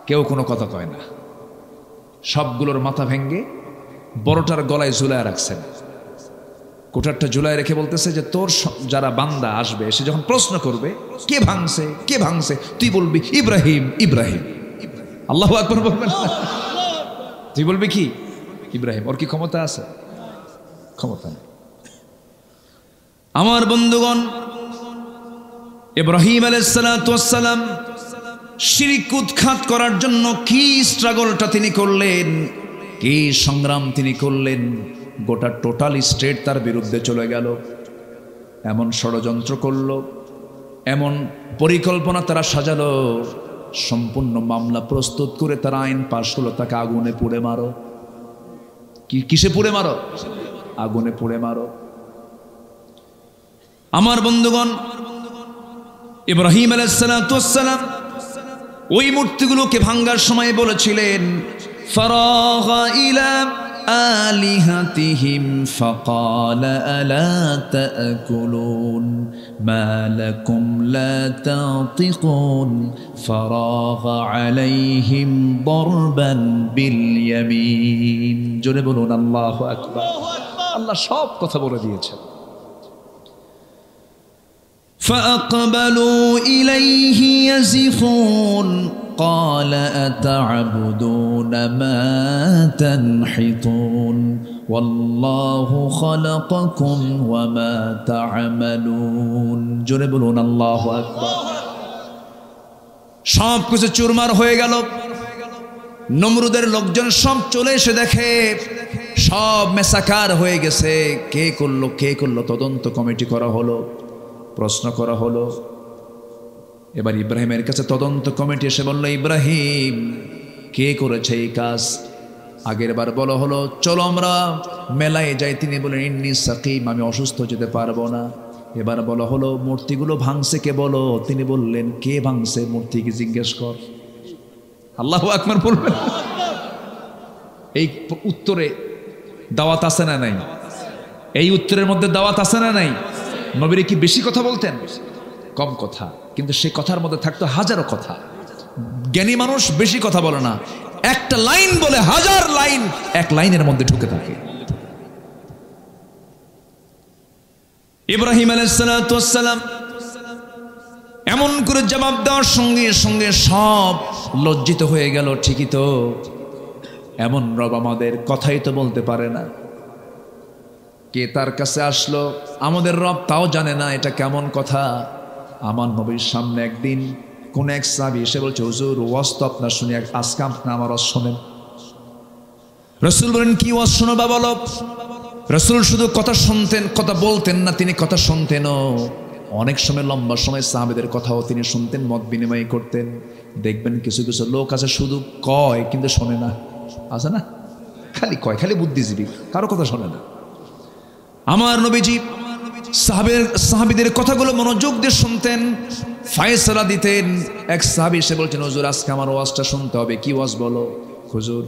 কেউ কোনো কথা কয় না। সবগুলোর মাথা ভেঙ্গে বড়টার গলায় ঝুলায় রাখছেন। কোঠারটা ঝুলায় রেখে বলতেছে যে তোর যারা বান্দা আসবে, সে যখন প্রশ্ন করবে কে ভাঙছে কে ভাঙছে, তুই বলবি ইব্রাহিম ইব্রাহিম। আল্লাহু আকবার বলবেন না? তুই বলবি কি? ইব্রাহিম। ওর কি ক্ষমতা আছে? ক্ষমতা নেই। আমার বন্ধুগণ, ইব্রাহিম আলাইহিস সালাতু ওয়াস সালাম শিরক উৎখাত করার জন্য কি স্ট্রাগলটা তিনি করলেন, কি সংগ্রাম তিনি করলেন। গোটা টোটাল স্টেট তার বিরুদ্ধে চলে গেল, এমন ষড়যন্ত্র করলো, এমন পরিকল্পনা তারা সাজালো, সম্পূর্ণ মামলা প্রস্তুত করে তারা আইন পাশ হলো, তাকে আগুনে পুড়ে মারো। কিসে পুড়ে মারো? আগুনে পুড়ে মারো। আমার বন্ধুগণ, ইব্রাহিম আলাইহিস সালাতু ওয়াস সালাম ওই মূর্তিগুলোকে ভাঙার সময় বলেছিলেন, ফারাগা ইলা আলিহাতিহিম ফাকালা আলা তাকুলুন মা লাকুম লা তাতিকুন ফারাগা আলাইহিম দরবান বিল ইয়ামিন। জোরে বলুন আল্লাহু আকবার। আল্লাহ সব কথা বলে দিয়েছেন। فأقبلوا إليه يزفون قال أتعبدون ما تنحتون والله خلقكم وما تعملون। জোরে বলুন আল্লাহু আকবার। সব কিছু চুরমার হয়ে গেল। নমরুদের লোকজন সব চলে এসে দেখে সব মেসাকার হয়ে গেছে। কে করলো তদন্ত কমিটি করা হলো, প্রশ্ন করা হলো। এবার ইব্রাহিমের কাছে তদন্ত কমিটি এসে বলল, ইব্রাহিম কে করেছে এই কাজ? আগের বার বলা হলো চলো আমরা মেলায় যাই, তিনি বলেন ইন্নী সাকিম, আমি অসুস্থ, যেতে পারবো না। এবার বলা হলো মূর্তিগুলো ভাঙছে কে বলো, তিনি বললেন কে ভাঙছে মূর্তিকে জিজ্ঞেস কর। আল্লাহু আকবার বলবেন। এই উত্তরে দাওয়াত আছে না নাই? এই উত্তরের মধ্যে দাওয়াত আছে না নাই? নবীরে কি বেশি কথা বলতেন? কম কথা, কিন্তু সেই কথার মধ্যে থাকতো হাজারো কথা। জ্ঞানী মানুষ বেশি কথা বলে না, একটা লাইন বলে হাজার লাইন এক লাইনের মধ্যে ঢুকে থাকে। ইব্রাহিম আলাইহিস সালাতু ওয়াস সালাম এমন করে জবাব দেওয়ার সঙ্গে সঙ্গে সব লজ্জিত হয়ে গেল। ঠিকই তো, এমন রব আমাদের, কথাই তো বলতে পারে না। কে তার কাছে আসলো, আমাদের রব তাও জানে না, এটা কেমন কথা। আমার নবীর সামনে একদিন কোন এক সাহাবী এসে বলছে, হুজুর ওয়াজ তো আপনার শুনি, আজকে আপনি আমার ওয়াজ শোনেন। রাসূল বলেন, কি ওয়াজ শোনাবা বলো। রাসূল শুধু কথা শুনতেন, কথা বলতেন না, তিনি কথা শুনতেনও। অনেক সময় লম্বা সময় সাহাবীদের কথাও তিনি শুনতেন, মত বিনিময় করতেন। দেখবেন কিছু কিছু লোক আছে শুধু কয় কিন্তু শোনে না, আছে না, খালি কয়, খালি বুদ্ধিজীবী, কারো কথা শোনে না। আমার নবীজি সাহাবীদের কথাগুলো মনোযোগ দিয়ে শুনতেন, ফয়সালা দিতেন। এক সাহাবী এসে বলছেন, হুজুর আজকে আমার ওয়াজটা শুনতে হবে। কি ওয়াজ বলো। হুজুর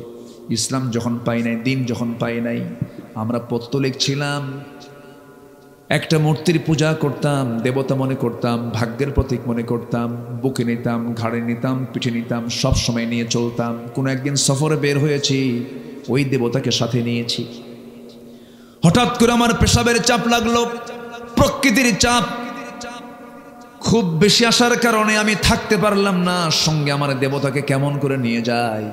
ইসলাম যখন পাই নাই, দিন যখন পাই নাই, আমরা পৌত্তলিক ছিলাম, একটা মূর্তির পূজা করতাম, দেবতা মনে করতাম, ভাগ্যের প্রতীক মনে করতাম, বুকে নিতাম, ঘাড়ে নিতাম, পিঠে নিতাম, সব সময় নিয়ে চলতাম। কোনো একদিন সফরে বের হয়েছি, ওই দেবতাকে সাথে নিয়েছি। হঠাৎ করে আমার পেশাবের চাপ লাগলো, প্রকৃতির চাপ খুব বেশি আসার কারণে আমি থাকতে পারলাম না। সঙ্গে আমার দেবতাকে কেমন করে নিয়ে যায়,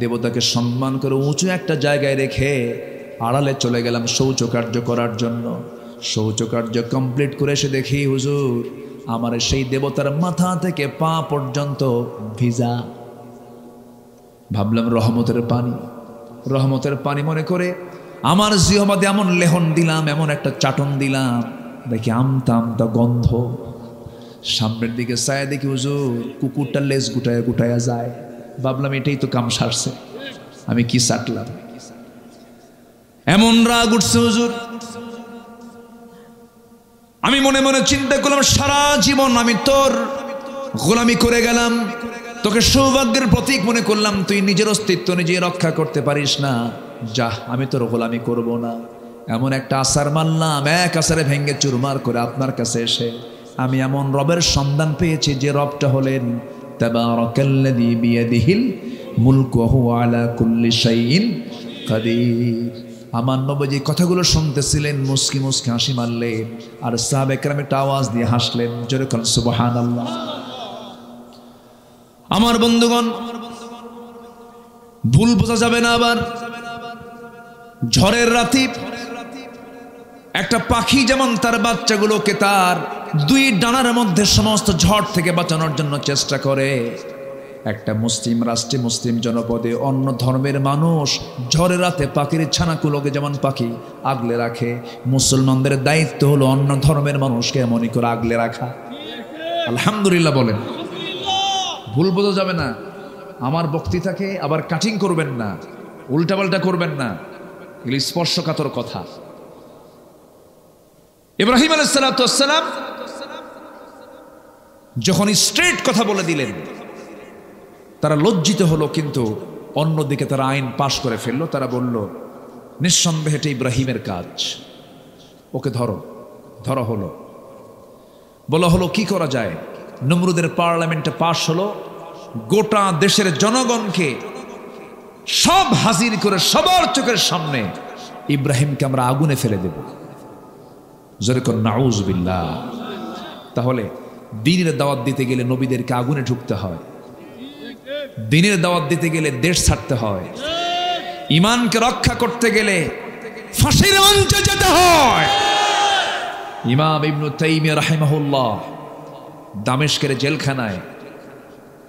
দেবতাকে সম্মান করে উঁচু একটা জায়গায় রেখে আড়ালে চলে গেলাম শৌচকার্য করার জন্য। শৌচকার্য কমপ্লিট করে এসে দেখি হুজুর আমার সেই দেবতার মাথা থেকে পা পর্যন্ত ভিজা। ভাবলাম রহমতের পানি, রহমতের পানি মনে করে আমার জিহ্বাতে এমন লেহন দিলাম, এমন একটা চাটন দিলাম, দেখি আমতা আমতা গন্ধ। সামনের দিকে চায় দেখি হুজুর কুকুরটা লেজ গুটায়া গুটায়া যায়। ভাবলাম এটাই তো কাম সারছে, আমি কি চাটলাম। এমন রাগ উঠছে হুজুর, আমি মনে মনে চিন্তা করলাম সারা জীবন আমি তোর গোলামি করে গেলাম, তোকে সৌভাগ্যের প্রতীক মনে করলাম, তুই নিজের অস্তিত্ব নিজে রক্ষা করতে পারিস না, যা আমি তোর গোলামি করব না। এমন একটা আসার মানলাম, এক আসারে ভেঙ্গে চুরমার করে আপনার কাছে এসে আমি এমন রবের সন্ধান পেয়েছি যে রবটা হলেন তাবারাকাল্লাযী বিয়াদিহিল মুলকু ওয়া হুয়া আলা কুল্লি শাইইন কাদির। আমার নবীজি কথাগুলো শুনতেছিলেন, মুস্কি মুস্কি হাসি মারলেন, আর সাহাবা একরাম একটা আওয়াজ দিয়ে হাসলেন, জোরে বলেন সুবহানাল্লাহ। আমার বন্ধুগণ, ভুল বোঝা যাবে না। আবার ঝড়ের রাতে একটা পাখি যেমন তার বাচ্চাগুলোকে তার দুই ডানার মধ্যে সমস্ত ঝড় থেকে বাঁচানোর জন্য চেষ্টা করে, একটা মুসলিম রাষ্ট্রে মুসলিম জনপদে অন্য ধর্মের মানুষ ঝড়ের রাতে পাখির ছানাগুলোকে যেমন পাখি আগলে রাখে, মুসলমানদের দায়িত্ব হলো অন্য ধর্মের মানুষকে এমনই করে আগলে রাখা। আলহামদুলিল্লাহ বলেন। ভুল বোঝা যাবে না। আমার বক্তৃতাকে আবার কাটিং করবেন না, উল্টাপাল্টা করবেন না, এগুলি স্পর্শকাতর কথা। ইব্রাহিম আলাইহিস সালাতু ওয়াস সালাম যখন স্ট্রেট কথা বলে দিলেন, তারা লজ্জিত হলো, কিন্তু অন্যদিকে তারা আইন পাশ করে ফেললো। তারা বলল, নিঃসন্দেহে এটা ইব্রাহিমের কাজ, ওকে ধরো। ধরা হলো, বলা হলো কি করা যায়। নমরুদের পার্লামেন্টে পাশ হলো, গোটা দেশের জনগণকে সব হাজির করে সবার চোখের সামনে ইব্রাহিমকে আমরা আগুনে ফেলে দেব। জোরে কর নাউযুবিল্লাহ। তাহলে দ্বীনের দাওয়াত দিতে গেলে নবীদেরকে আগুনে ঢুকতে হয়, দ্বীনের দাওয়াত দিতে গেলে দেশ ছাড়তে হয়, ঈমানকে রক্ষা করতে গেলে ফাঁসির মঞ্চে যেতে হয়। ইমাম ইবনে তাইমিয়া রাহিমাহুল্লাহ দামেস্কের জেলখানায়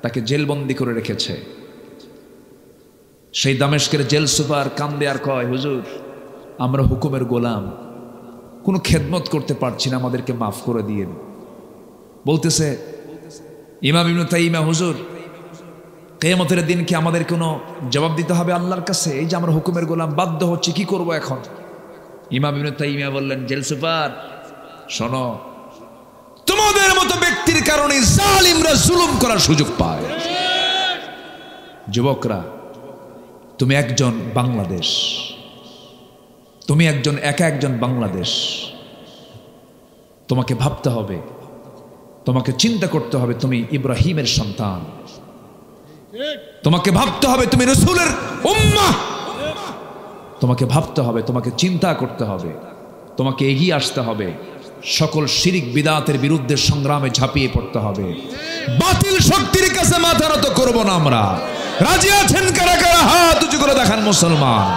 তাকে জেলবন্দি করে রেখেছে। সেই দামেস্কের জেল সুপার কান্দে আর কয়, হুজুর আমরা হুকুমের গোলাম, কোনো খেদমত করতে পারছি না, আমাদেরকে মাফ করে দিয়েন। বলতেছে ইমাম ইবনে তাইমিয়া, হুজুর কিয়ামতের দিন কি আমাদের কোনো জবাব দিতে হবে আল্লাহর কাছে? এই যে আমরা হুকুমের গোলাম, বাধ্য হচ্ছি, কি করব এখন? ইমাম ইবনে তাইমিয়া বললেন, জেল সুপার শোনো, তোমাদের মতো ব্যক্তির কারণে জালিমরা জুলুম করার সুযোগ পায়। যুবকরা, তুমি একজন বাংলাদেশ, তুমি একজন একা একজন বাংলাদেশ। তোমাকে ভাবতে হবে, তোমাকে চিন্তা করতে হবে, তুমি ইব্রাহিমের সন্তান। তোমাকে ভাবতে হবে তুমি রাসূলের উম্মাহ। তোমাকে ভাবতে হবে, তোমাকে চিন্তা করতে হবে, তোমাকে এগিয়ে আসতে হবে। সকল শিরিক বিদাতের বিরুদ্ধে সংগ্রামে ঝাঁপিয়ে পড়তে হবে। বাতিল শক্তির কাছে মাথা নত করব না আমরা। রাজি আছেন কারা কারা? হাত উঁচু করে দেখান মুসলমান।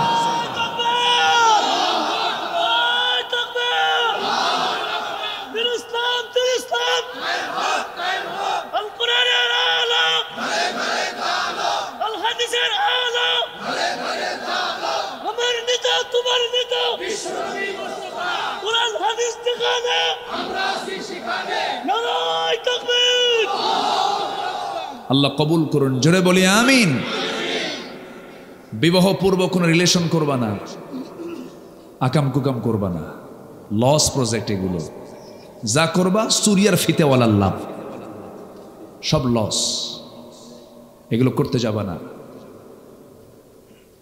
আল্লাহ কবুল করুন, জোরে বলি আমিন। বিবাহ পূর্ব কোনো রিলেশন করবা না, আকাম কুকাম করবা না, লস প্রজেক্ট এগুলো যা করবা সুরিয়ার ফিতেওয়ালার লাভ, সব লস, এগুলো করতে যাবা না।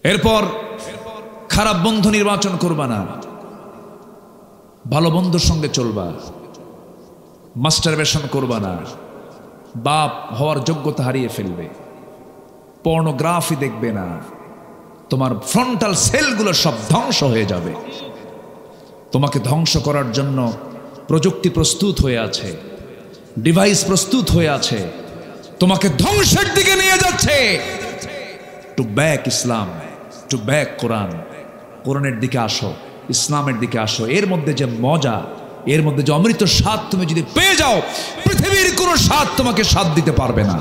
এরপর খারাপ বন্ধু নির্বাচন করবা না, ভালো বন্ধুর সঙ্গে চলবা। মাস্টারবেশন করবা না, বাপ হওয়ার যোগ্যতা হারিয়ে ফেলবে। পর্নোগ্রাফি দেখবে না, তোমার ফ্রন্টাল সেলগুলো সব ধ্বংস হয়ে যাবে। তোমাকে ধ্বংস করার জন্য প্রযুক্তি প্রস্তুত হয়ে আছে, ডিভাইস প্রস্তুত হয়ে আছে, তোমাকে ধ্বংসের দিকে নিয়ে যাচ্ছে। টু ব্যাক ইসলাম, টু ব্যাক কোরআন। কোরআনের দিকে আসো, ইসলামের দিকে আসো। এর মধ্যে যে মজা, এর মধ্যে যে অমৃত স্বাদ তুমি যদি পেয়ে যাও, পৃথিবীর কোনো স্বাদ তোমাকে স্বাদ দিতে পারবে না।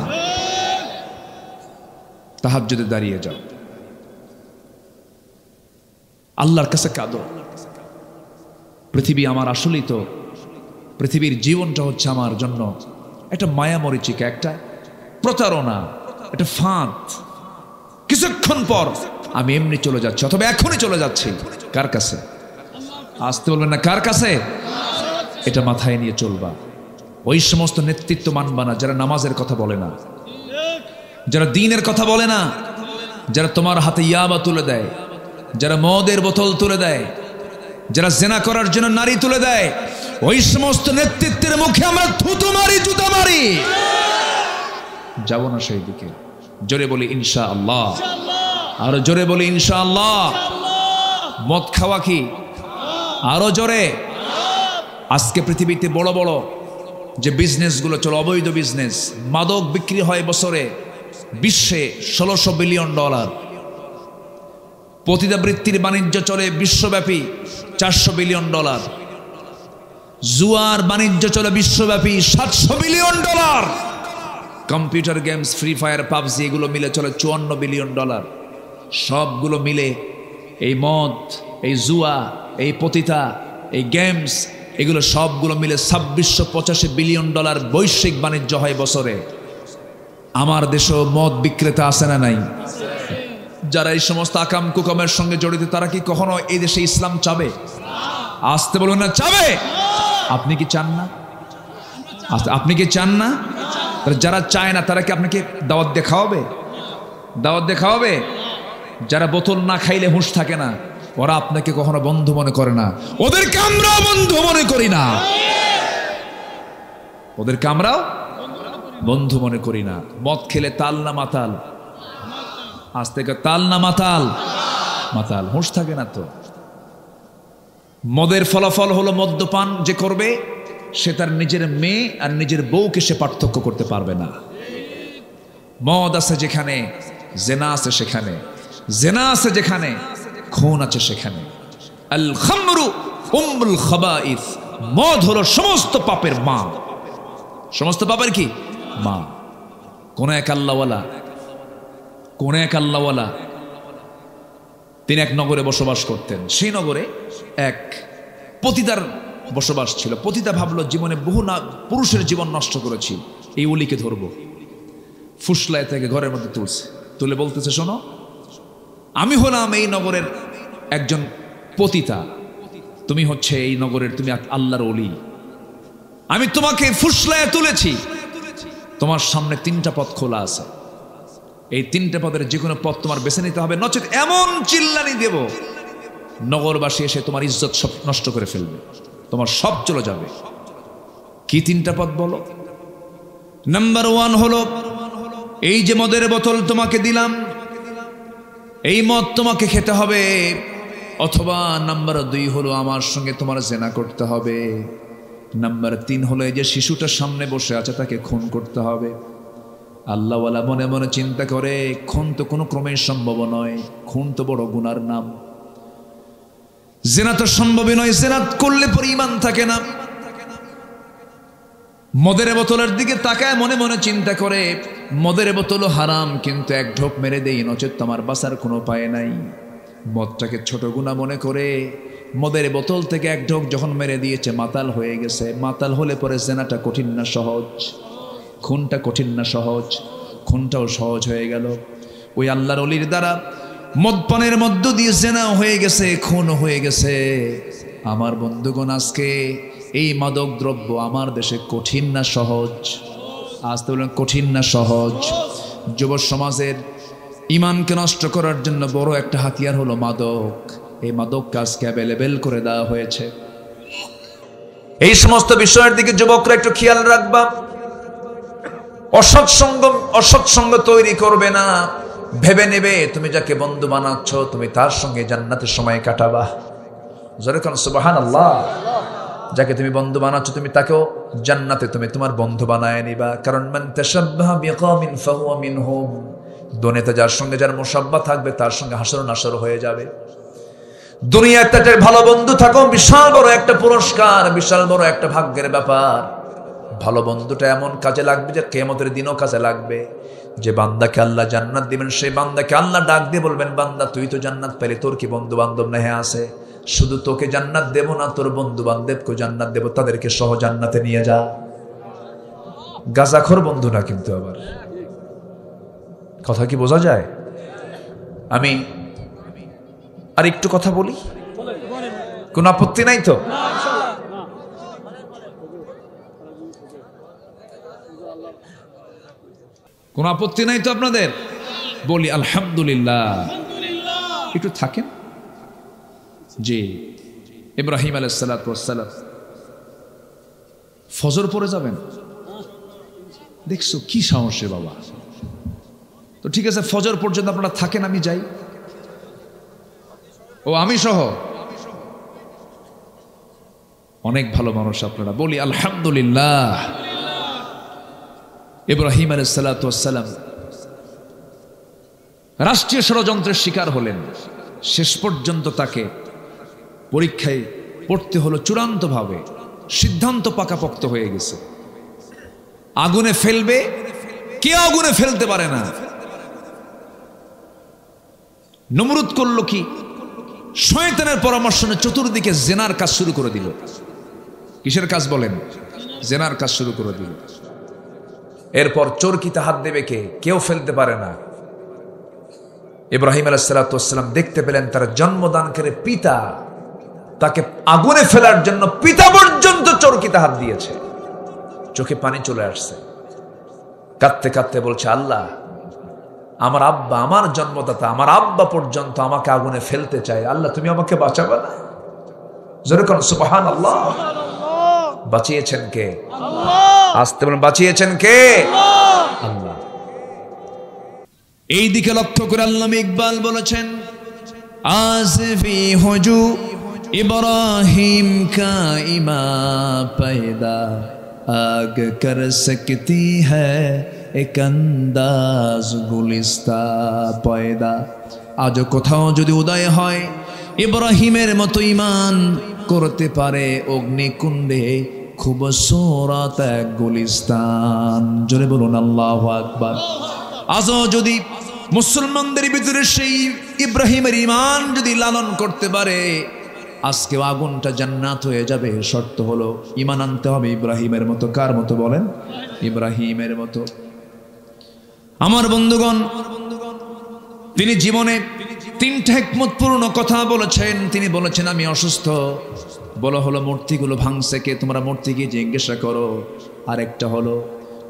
তাহাজ্জুদে দাঁড়িয়ে যাও, আল্লাহর কাছে কাঁদো। পৃথিবী আমার আসলেই তো, পৃথিবীর জীবনটা হচ্ছে আমার জন্য একটা মায়া মরিচিকা, একটা প্রতারণা, একটা ফাঁদ। কিছুক্ষণ পর আমি এমনি চলে যাচ্ছি, অথবা এখনই চলে যাচ্ছি। কার কাছে? আসতে বলবেন না, কার কাছে? এটা মাথায় নিয়ে চলবা। ওই সমস্ত নেতৃত্ব মানবা না যারা নামাজের কথা বলে না, যারা দ্বীনের কথা বলে না, যারা তোমার হাতে ইয়াবা তুলে দেয়, যারা মদের বোতল তুলে দেয়, যারা জেনা করার জন্য নারী তুলে দেয়। ওই সমস্ত নেতৃত্বের মুখে আমরা থুতু মারি, জুতা মারি। যাব না সেই দিকে। জোরে বলি ইনশাআল্লাহ, আরো জোরে বলি ইনশাআল্লাহ। মদ খাওয়া কি? আরো জোরে। আজকে পৃথিবীতে বড় বড় যে বিজনেসগুলো চলে, অবৈধ বিজনেস, মাদক বিক্রি হয় বছরে বিশ্বে $1600 বিলিয়ন। পতিতাবৃত্তির বাণিজ্য চলে বিশ্বব্যাপী $400 বিলিয়ন। জুয়ার বাণিজ্য চলে বিশ্বব্যাপী $700 billion. Computer games, free fire, PUBG, এগুলো মিলে চলে $54 বিলিয়ন। সবগুলো মিলে এই মদ, এই জুয়া, এই পতিতা, এই গেমস, এগুলো সবগুলো মিলে $2685 বিলিয়ন বৈশ্বিক বাণিজ্য হয় বছরে। আমার দেশেও মদ বিক্রেতা আছে না নাই? যারা এই সমস্ত আকাম কুকামের সঙ্গে জড়িত, তারা কি কখনো এই দেশে ইসলাম চাবে? আসতে বলুন না, চাবে? আপনি কি চান না? আপনি কি চান না? যারা চায় না তারা কি আপনাকে দাওয়াত দিয়ে খাওয়াবে? দাওয়াত দিয়ে খাওয়াবে? যারা বোতল না খাইলে হুঁশ থাকে না, ওরা আপনাকে কখনো বন্ধু মনে করে না। ওদেরকে আমরাও বন্ধু মনে করি না, ওদেরকে আমরাও বন্ধু মনে করি না। মদ খেলে তাল না মাতাল? আজ থেকে তাল না মাতাল? মাতাল। হুঁশ থাকে না তো। মদের ফলাফল হলো মদ্যপান যে করবে, সে তার নিজের মেয়ে আর নিজের বউকে সে পার্থক্য করতে পারবে না। মদ আছে যেখানে, জেনা আছে সেখানে, জেনা আছে যেখানে, খুন আছে সেখানে। আল খামরু উম্মুল খাবাইস। মদ হলো সমস্ত পাপের মা। সমস্ত পাপের কি মা? কোন এক আল্লাহওয়ালা তিনি এক নগরে বসবাস করতেন। সেই নগরে এক পতিতার বসবাস ছিল। পতিতা ভাবলো, জীবনে বহু পুরুষের জীবন নষ্ট করেছি, এই উলিকে ধরবো। ফুসলায় থেকে ঘরের মধ্যে তুলে বলতেছে, শোনো, আমি হলাম এই নগরের একজন পতিতা, তুমি হচ্ছে এই নগরের, তুমি আল্লাহর ওলি। আমি তোমাকে ফুসলায় তুলেছি, তোমার সামনে 3টা পথ খোলা আছে। এই 3টে পদের যে কোনো পথ তোমার বেছে নিতে হবে, নচেত এমন চিল্লানি দেব নগরবাসী এসে তোমার ইজ্জত সব নষ্ট করে ফেলবে, তোমার সব চলে যাবে। কি 3টা পথ বলো? নাম্বার 1 হলো, এই যে মদের বোতল তোমাকে দিলাম, এই মদ তোমাকে খেতে হবে। অথবা নাম্বার 2 হলো, আমার সঙ্গে তোমার জেনা করতে হবে। নাম্বার 3 হলো এই যে শিশুটা সামনে বসে আছে তাকে খুন করতে হবে। আল্লাহওয়ালা মনে মনে চিন্তা করে খুন তো কোনো ক্রমেই সম্ভব নয়, খুন তো বড় গুনার নাম, জিনা তো সম্ভবই নয়, জিনা করলে পরে ঈমান থাকে না। মদের বোতলের দিকে তাকায় মনে মনে চিন্তা করে মদের বোতলও হারাম, কিন্তু এক ঢোক মেরে দেই, নচেত আমার বাঁচার কোনো উপায় নাই। মদটাকে ছোট গুনাহ মনে করে মদের বোতল থেকে এক ঢোক যখন মেরে দিয়েছে, মাতাল হয়ে গেছে। মাতাল হলে পরে জেনাটা কঠিন না সহজ, খুনটা কঠিন না সহজ, খুনটাও সহজ হয়ে গেল। ওই আল্লাহর ওলির দ্বারা মদপানের মধ্য দিয়ে জেনা হয়ে গেছে, খুন হয়ে গেছে। আমার বন্ধুগণ, আজকে এই মাদক দ্রব্য আমার দেশে কঠিন না সহজ? আজকে বলেন কঠিন না সহজ? যুব সমাজের ঈমানকে নষ্ট করার জন্য বড় একটা হাতিয়ার হলো মাদক। এই মাদককে আজকে অ্যাভেলেবেল করে দেওয়া হয়েছে। এই সমস্ত বিষয়ের দিকে যুবকরা একটু খেয়াল রাখবা। অসৎসঙ্গ তৈরি করবে না। ভেবে নেবে তুমি যাকে বন্ধু বানাচ্ছ তুমি তার সঙ্গে জান্নাতের সময় কাটাবা। যেরকম সুবহানাল্লাহ, যাকে তুমি বন্ধু বানাচ্ছ তুমি তাকেও জান্নাতে তুমি তোমার বন্ধু বানায় নিবা। কারণ মান তাশাব্বাহা বিকওমিন ফাহুয়া মিনহুম, দুনিয়াতে যার সঙ্গে যার মুশাব্বা থাকবে তার সঙ্গে হাসর নাসর হয়ে যাবে। দুনিয়াতে একটা ভালো বন্ধু থাকো বিশাল বড় একটা পুরস্কার, বিশাল বড় একটা ভাগ্যের ব্যাপার। ভালো বন্ধুটা এমন কাজে লাগবে যে কিয়ামতের দিনও কাজে লাগবে। যে বান্দাকে আল্লাহ জান্নাত দিবেন সেই বান্দাকে আল্লাহ ডাক দিয়ে বলবেন, বান্দা তুই তো জান্নাত পেলে, তোর কি বন্ধু বান্ধব না? হ্যাঁ আছে। শুধু তোকে জান্নাত দেব না, তোর বন্ধু বান্ধবকে জান্নাত দেব, তাদেরকে সহ জান্নাতে নিয়ে যা। গাঁজাখোর বন্ধু না কিন্তু। আবার কথা কি বোঝা যায়? আমি আর একটু কথা বলি, কোন আপত্তি নাই তো? কোন আপত্তি নাই তো আপনাদের? বলি আলহামদুলিল্লাহ। একটু থাকেন। জি, ইব্রাহিম আলাইহিস সালাতু ওয়াস সালাম ফজর পড়ে যাবেন। দেখছো কি সাহসে বাবা। তো ঠিক আছে, ফজর পর্যন্ত আপনারা থাকেন, আমি যাই। ও আমি সহ অনেক ভালো মানুষ আপনারা। বলি আলহামদুলিল্লাহ। ইব্রাহিম আলাইহিস সালাতু ওয়াস সালাম রাষ্ট্রীয় ষড়যন্ত্রের শিকার হলেন। শেষ পর্যন্ত তাকে পরীক্ষায় পড়তে হলো চূড়ান্তভাবে। সিদ্ধান্ত পাকাপোক্ত হয়ে গেছে, আগুনে ফেলবে। কে আগুনে ফেলতে পারে না? নমরুদ করলো কি? শয়তানের পরামর্শ নিয়ে চতুর্দিকে জেনার কাজ শুরু করে দিল। কিসের কাজ বলেন? জেনার কাজ শুরু করে দিল। এরপর চরকিতে হাত দেবে কে? কেউ ফেলতে পারে না। ইব্রাহিম আলাইহিস সালাতু ওয়াস সালাম দেখতে পেলেন তার জন্মদানকারী পিতা তাকে আগুনে ফেলার জন্য পিতা পর্যন্ত চরকিতে হাত দিয়েছে। চোখে পানি চলে আসছে, কাঁদতে কাঁদতে বলছে, আল্লাহ আমার আব্বা, আমার জন্মদাতা, আমার আব্বা পর্যন্ত আমাকে আগুনে ফেলতে চায়, আল্লাহ তুমি আমাকে বাঁচাবে না? জোরে কোন সুবহানাল্লাহ। বাঁচিয়েছেন কে? আল্লাহ। আসতে বলেন বাঁচিয়েছেন কে? আল্লাহ। এই দিকে লক্ষ্য করে আল্লামা ইকবাল বলেছেন, আসফি হুজু ইব্রাহিম কা ইমা पैदा आग कर सकती है एक अंदाज गुलिस्ता पैदा। আজ কোথাও যদি উদয় হয় ইব্রাহিমের মতো ঈমান করতে পারে অগ্নিকুণ্ডে খুবসুরত এক গুলিস্তান। জোরে বলুন আল্লাহু আকবার। আজও যদি মুসলমানদের ভিতরে সেই ইব্রাহিমের ঈমান যদি লালন করতে পারে, আজকে আগুনটা জান্নাত হয়ে যাবে। শর্ত হলো ঈমান আনতে হবে ইব্রাহিমের মতো। কার মতো বলেন? ইব্রাহিমের মতো। আমার বন্ধুগণ, তিনি জীবনে তিনটা হিকমতপূর্ণ কথা বলেছেন। তিনি বলেছেন আমি অসুস্থ, বলা হলো মূর্তিগুলো ভাঙছে কে? তোমরা মূর্তিকে জিজ্ঞাসা করো। আরেকটা হলো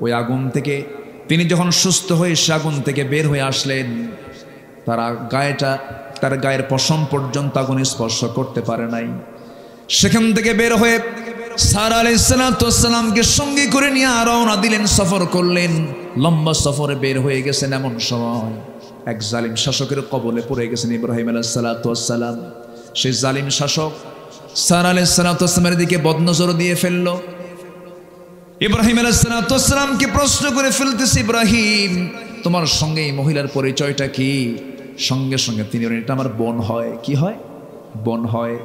ওই আগুন থেকে তিনি যখন সুস্থ হয়ে সে আগুন থেকে বের হয়ে আসলেন, তার গায়ের পশম পর্যন্ত আগুন স্পর্শ করতে পারে নাই। সেখান থেকে বের হয়ে সারা আলাইহিস সালাতু ওয়াস সালামকে সঙ্গে করে নিয়ে রওনা দিলেন, সফর করলেন। লম্বা সফরে বের হয়ে গেছেন, এমন সময় এক জালিম শাসকের কবলে পড়ে গেছেন ইব্রাহিম আলাইহিস সালাতু ওয়াস সালাম। সেই জালিম শাসক সারা আলাইহিস সালাতু ওয়াস সালামের দিকে বদনজর দিয়ে ফেলল। ইব্রাহিম আলাইহিস সালাতু ওয়াস সালামকে প্রশ্ন করে ফেলতেছে, ইব্রাহিম তোমার সঙ্গে এই মহিলার পরিচয়টা কি? সঙ্গে সঙ্গে তিনি বলেন, এটা আমার বোন হয়। কি হয়? বোন হয়।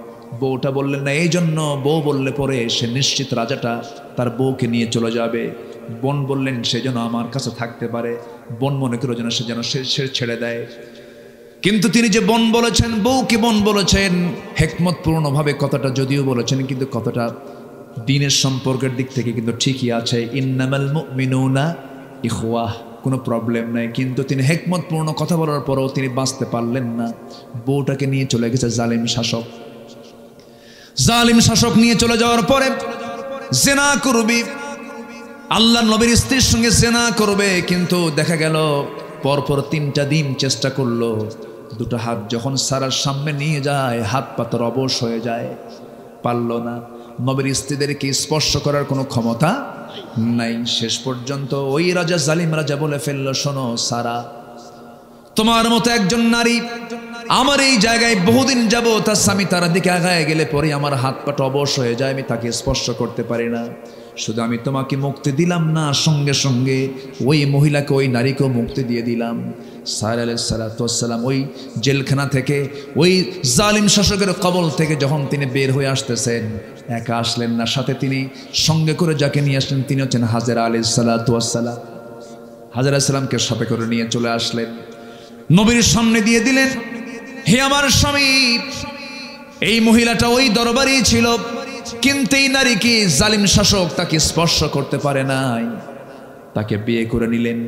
বউটা বললেন না, এই জন্য বউ বললে পরে সে নিশ্চিত রাজাটা তার বউকে নিয়ে চলে যাবে। বোন বললেন সে যেন আমার কাছে থাকতে পারে, বোন মনে করে যেন সে ছেড়ে দেয়। কিন্তু তিনি যে বোন বলেছেন, বউকে বোন বলেছেন, হিকমতপূর্ণভাবে কথাটা যদিও বলেছেন, কিন্তু কথাটা দ্বীনের সম্পর্কের দিক থেকে কিন্তু ঠিকই আছে। ইন্নামাল মুমিনুনা ইখওয়াহ, কোনো প্রবলেম নাই। কিন্তু তিনি হিকমতপূর্ণ কথা বলার পরেও তিনি বাঁচতে পারলেন না। বউটাকে নিয়ে চলে গেছে জালিম শাসক। জালিম শাসক নিয়ে চলে যাওয়ার পরে জেনা করবে, আল্লাহর নবীর স্ত্রীর সঙ্গে জেনা করবে। কিন্তু দেখা গেল পরপর 3টা দিন চেষ্টা করলো। দুটো হাত যখন সারার সামনে নিয়ে যায়, হাত পাতার অবশ হয়ে যায়, পারল না। নবীর স্ত্রীদেরকে স্পর্শ করার কোনো ক্ষমতা নাই। শেষ পর্যন্ত ওই রাজা, জালিম রাজা বলে ফেললো, শোনো সারা, তোমার মতো একজন নারী আমার এই জায়গায় বহুদিন যাব, তার স্বামী তার দিকে আগায় গেলে পরে আমার হাত পাটা অবশ হয়ে যায়, আমি তাকে স্পর্শ করতে পারি না। শুধু আমি তোমাকে মুক্তি দিলাম না, সঙ্গে সঙ্গে ওই মহিলাকে, ওই নারীকেও মুক্তি দিয়ে দিলাম। সারা আলাইহিস সালাতু ওয়াস সালাম ওই জেলখানা থেকে, ওই জালিম শাসকের কবল থেকে যখন তিনি বের হয়ে আসতেছেন, একা আসলেন না, সাথে তিনি সঙ্গে করে যাকে নিয়ে আসলেন তিনি হচ্ছেন হাজেরা আলাইহিস সালাতু ওয়াস সালাম। হাজেরা আলাইহিস সালামকে সাথে করে নিয়ে চলে আসলেন, নবীর সামনে দিয়ে দিলেন, হে আমার স্বামী, এই মহিলাটা ওই দরবারই ছিল, কিন্তু এই নারীকে জালিম শাসক তাকে স্পর্শ করতে পারে নাই, তাকে বিয়ে করে নিলেন।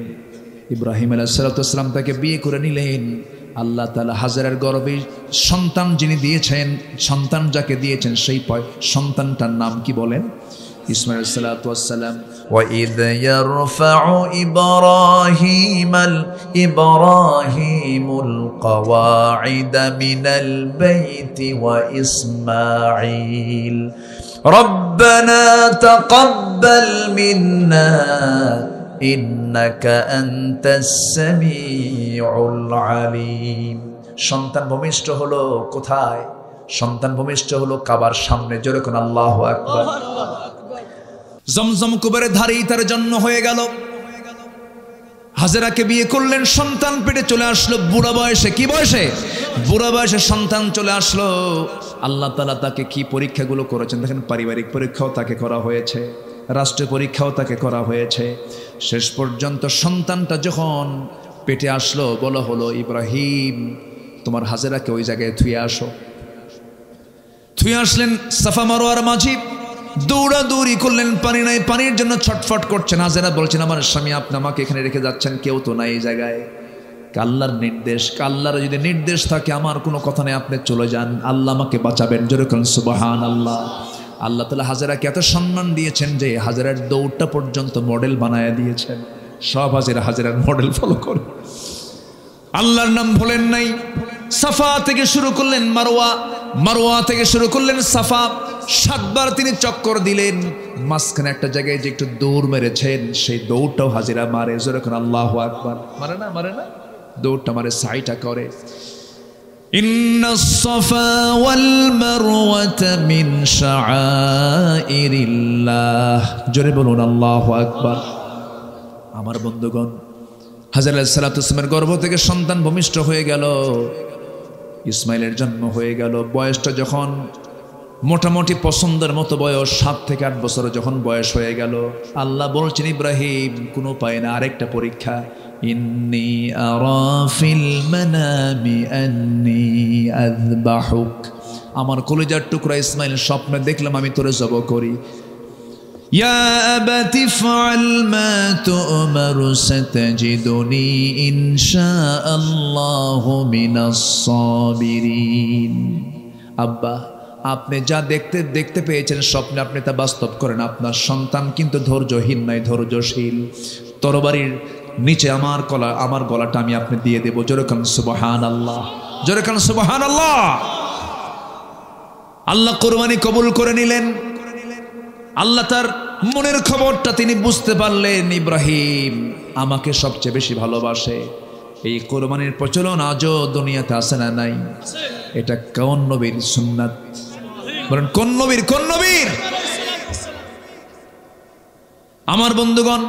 ইব্রাহিম আলাইহিস সালাতু ওয়াস সালাম তাকে বিয়ে করে নিলেন। আল্লাহ তাআলা হাজেরার গর্ভে সন্তান যিনি দিয়েছেন, সন্তান যাকে দিয়েছেন, সেই সন্তানটার নাম কি বলেন? ইসমাঈল আলাইহিস সালাতু ওয়াস সালাম। وَإِذْ يَرْفَعُ إِبْرَاهِيمُ الْقَوَاعِدَ مِنَ الْبَيْتِ وَإِسْمَاعِيلُ رَبَّنَا تَقَبَّلْ مِنَّا إِنَّكَ أَنْتَ السَّمِيعُ الْعَلِيمُ। সন্তান ভূমিষ্ঠ হলো কোথায়? সন্তান ভূমিষ্ঠ হলো কাবার সামনে। জোরে কোন আল্লাহু আকবার। জমজম কুবের ধারেই তার জন্ম হয়ে গেল। হাজেরাকে বিয়ে করলেন, সন্তান পেটে চলে আসলো বুড়া বয়সে। কি বয়সে? বুড়া বয়সে সন্তান চলে আসলো। আল্লাহ তাআলা তাকে কি পরীক্ষাগুলো করেছেন দেখেন। পারিবারিক পরীক্ষাও তাকে করা হয়েছে, রাষ্ট্রীয় পরীক্ষাও তাকে করা হয়েছে। শেষ পর্যন্ত সন্তানটা যখন পেটে আসলো, বলা হলো, ইব্রাহিম তোমার হাজেরাকে ওই জায়গায় থুয়ে আসো। থুয়ে আসলেন সাফা মারওয়ার মাঝি, দৌড়াদৌড়ি করলেন, পানি নাই, পানির জন্য ছটফট করছেন। হাজেরা বলছেন, আমার স্বামী আপনি আমাকে এখানে রেখে যাচ্ছেন, কেউ তো নাই এই জায়গায়। আল্লাহর নির্দেশ, আল্লাহর যদি নির্দেশ থাকে আমার কোনো কথা নেই, আপনি চলে যান, আল্লাহ আমাকে বাঁচাবেন। জোরে বলুন সুবহানাল্লাহ। আল্লাহ তাআলা হাজেরাকে এত সম্মান দিয়েছেন যে হাজেরার দৌড়টা পর্যন্ত মডেল বানায় দিয়েছেন। সব হাজেরার মডেল ফলো করে। আল্লাহর নাম ভোলেন নাই। সাফা থেকে শুরু করলেন মারওয়া, মারওয়া থেকে শুরু করলেন সাফা। 7 বার তিনি চক্কর দিলেন। মাঝখানে একটা জায়গায় যে একটু দৌড় মেরেছেন, সেই দৌড়টাও হাজিরা মারে। জোরে কোন আল্লাহু আকবার। মারে না, মারে না, দৌড়টা মারে, সাইটা করে। ইন্নাস সাফা ওয়াল মারওয়াতা মিন শাআইরিল্লাহ। জোরে বলুন আল্লাহু আকবার। আমার বন্ধুগণ, হাজেরা আলাইহিস সালাতু ওয়াস সালামের গর্ভ থেকে সন্তান ভূমিষ্ঠ হয়ে গেল, ইসমাইলের জন্ম হয়ে গেল। বয়সটা যখন মোটামুটি পছন্দের মতো বয়স, 7 থেকে 8 বছর যখন বয়স হয়ে গেল, আল্লাহ বলছেন, ইব্রাহিম কোনো উপায় না, আরেকটা পরীক্ষা। ইন্নী আরা ফিল মানামি আন্নী আযবাহুক। আমার কলিজার টুকরা ইসমাইল, স্বপ্নে দেখলাম আমি তোরে জবাই করি। ইয়া আবাতি ফাআল মা তু'মারু সাতাজিদুনি ইনশাআল্লাহু মিনাস সাবিরিন। আব্বা, আপনি যা দেখতে পেয়েছেন স্বপ্নে, আপনি তা বাস্তব করেন। আপনার সন্তান কিন্তু ধৈর্যহীন নয়, ধৈর্যশীল। তরবারির নিচে আমার গলাটা আমি আপনি দিয়ে দেব। জোরে কান সুবহানাল্লাহ, জোরে কান সুবহানাল্লাহ। আল্লাহ কুরবানি কবুল করে নিলেন। আল্লাহ তার মনের খবরটা তিনি বুঝতে পারলেন, ইব্রাহিম আমাকে সবচেয়ে বেশি ভালোবাসে। এই কোরবানির প্রচলন আজও দুনিয়াতে আছে না নাই? এটা কোন নবীর সুন্নাত? বলেন কোন নবীর? কোন নবীর? আমার বন্ধুগণ,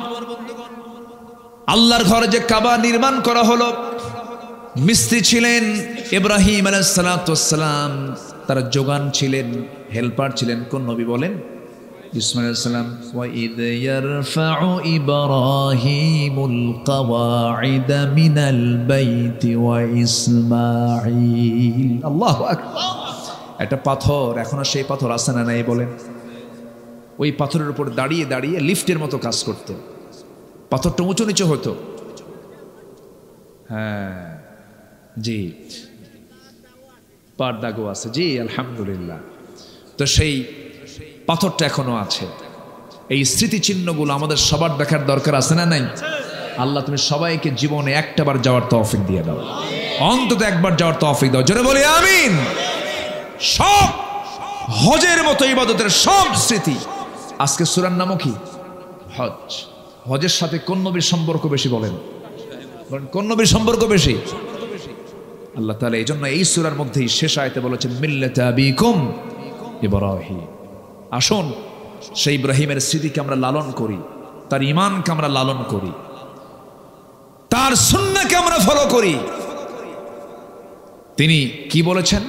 আল্লাহর ঘরে যে কাবা নির্মাণ করা হলো, মিস্ত্রি ছিলেন ইব্রাহিম আলাইহিস সালাতু ওয়াস সালাম, তার যোগান ছিলেন, হেল্পার ছিলেন কোন নবী বলেন? ইসমাঈল আলাইহিস সালাম। ওয়া ইদ ইয়ারফাউ ইব্রাহিমুল কাওয়াইদা মিনাল বাইতি ওয়া ইসমাঈল। আল্লাহু আকবার। একটা পাথর, এখনো সেই পাথর আছে না নাই বলেন? ওই পাথরের উপর দাঁড়িয়ে দাঁড়িয়ে লিফটের মতো কাজ করতো, পাথরটা উঁচু নিচু হতো। হ্যাঁ জি, পার দাগও আছে। জি আলহামদুলিল্লাহ। তো সেই পাথরটা এখনো আছে। এই স্মৃতিচিহ্নগুলো আমাদের সবার দেখার দরকার আছে না নাই? আল্লাহ তুমি সবাইকে জীবনে একটাবার যাওয়ার তৌফিক দিয়ে দাও, অন্তত একবার যাওয়ার তৌফিক দাও। জোরে বলি আমিন। সব হজের মতো ইবাদতের সব স্মৃতি। আজকে সূরার নামও কি? হজ। হজের সাথে কোন নবীর সম্পর্ক বেশি বলেন? কোন নবীর সম্পর্ক বেশি? আল্লাহ তাআলা এই জন্য এই সূরার মধ্যেই শেষ আয়াতে বলেছেন মিল্লাতা আবিকুম ইব্রাহিম। আসুন সেই ইব্রাহিমের স্মৃতিকে আমরা লালন করি, তার ঈমানকে আমরা লালন করি, তার সুন্নাহকে আমরা ফলো করি। তিনি কি বলেছেন?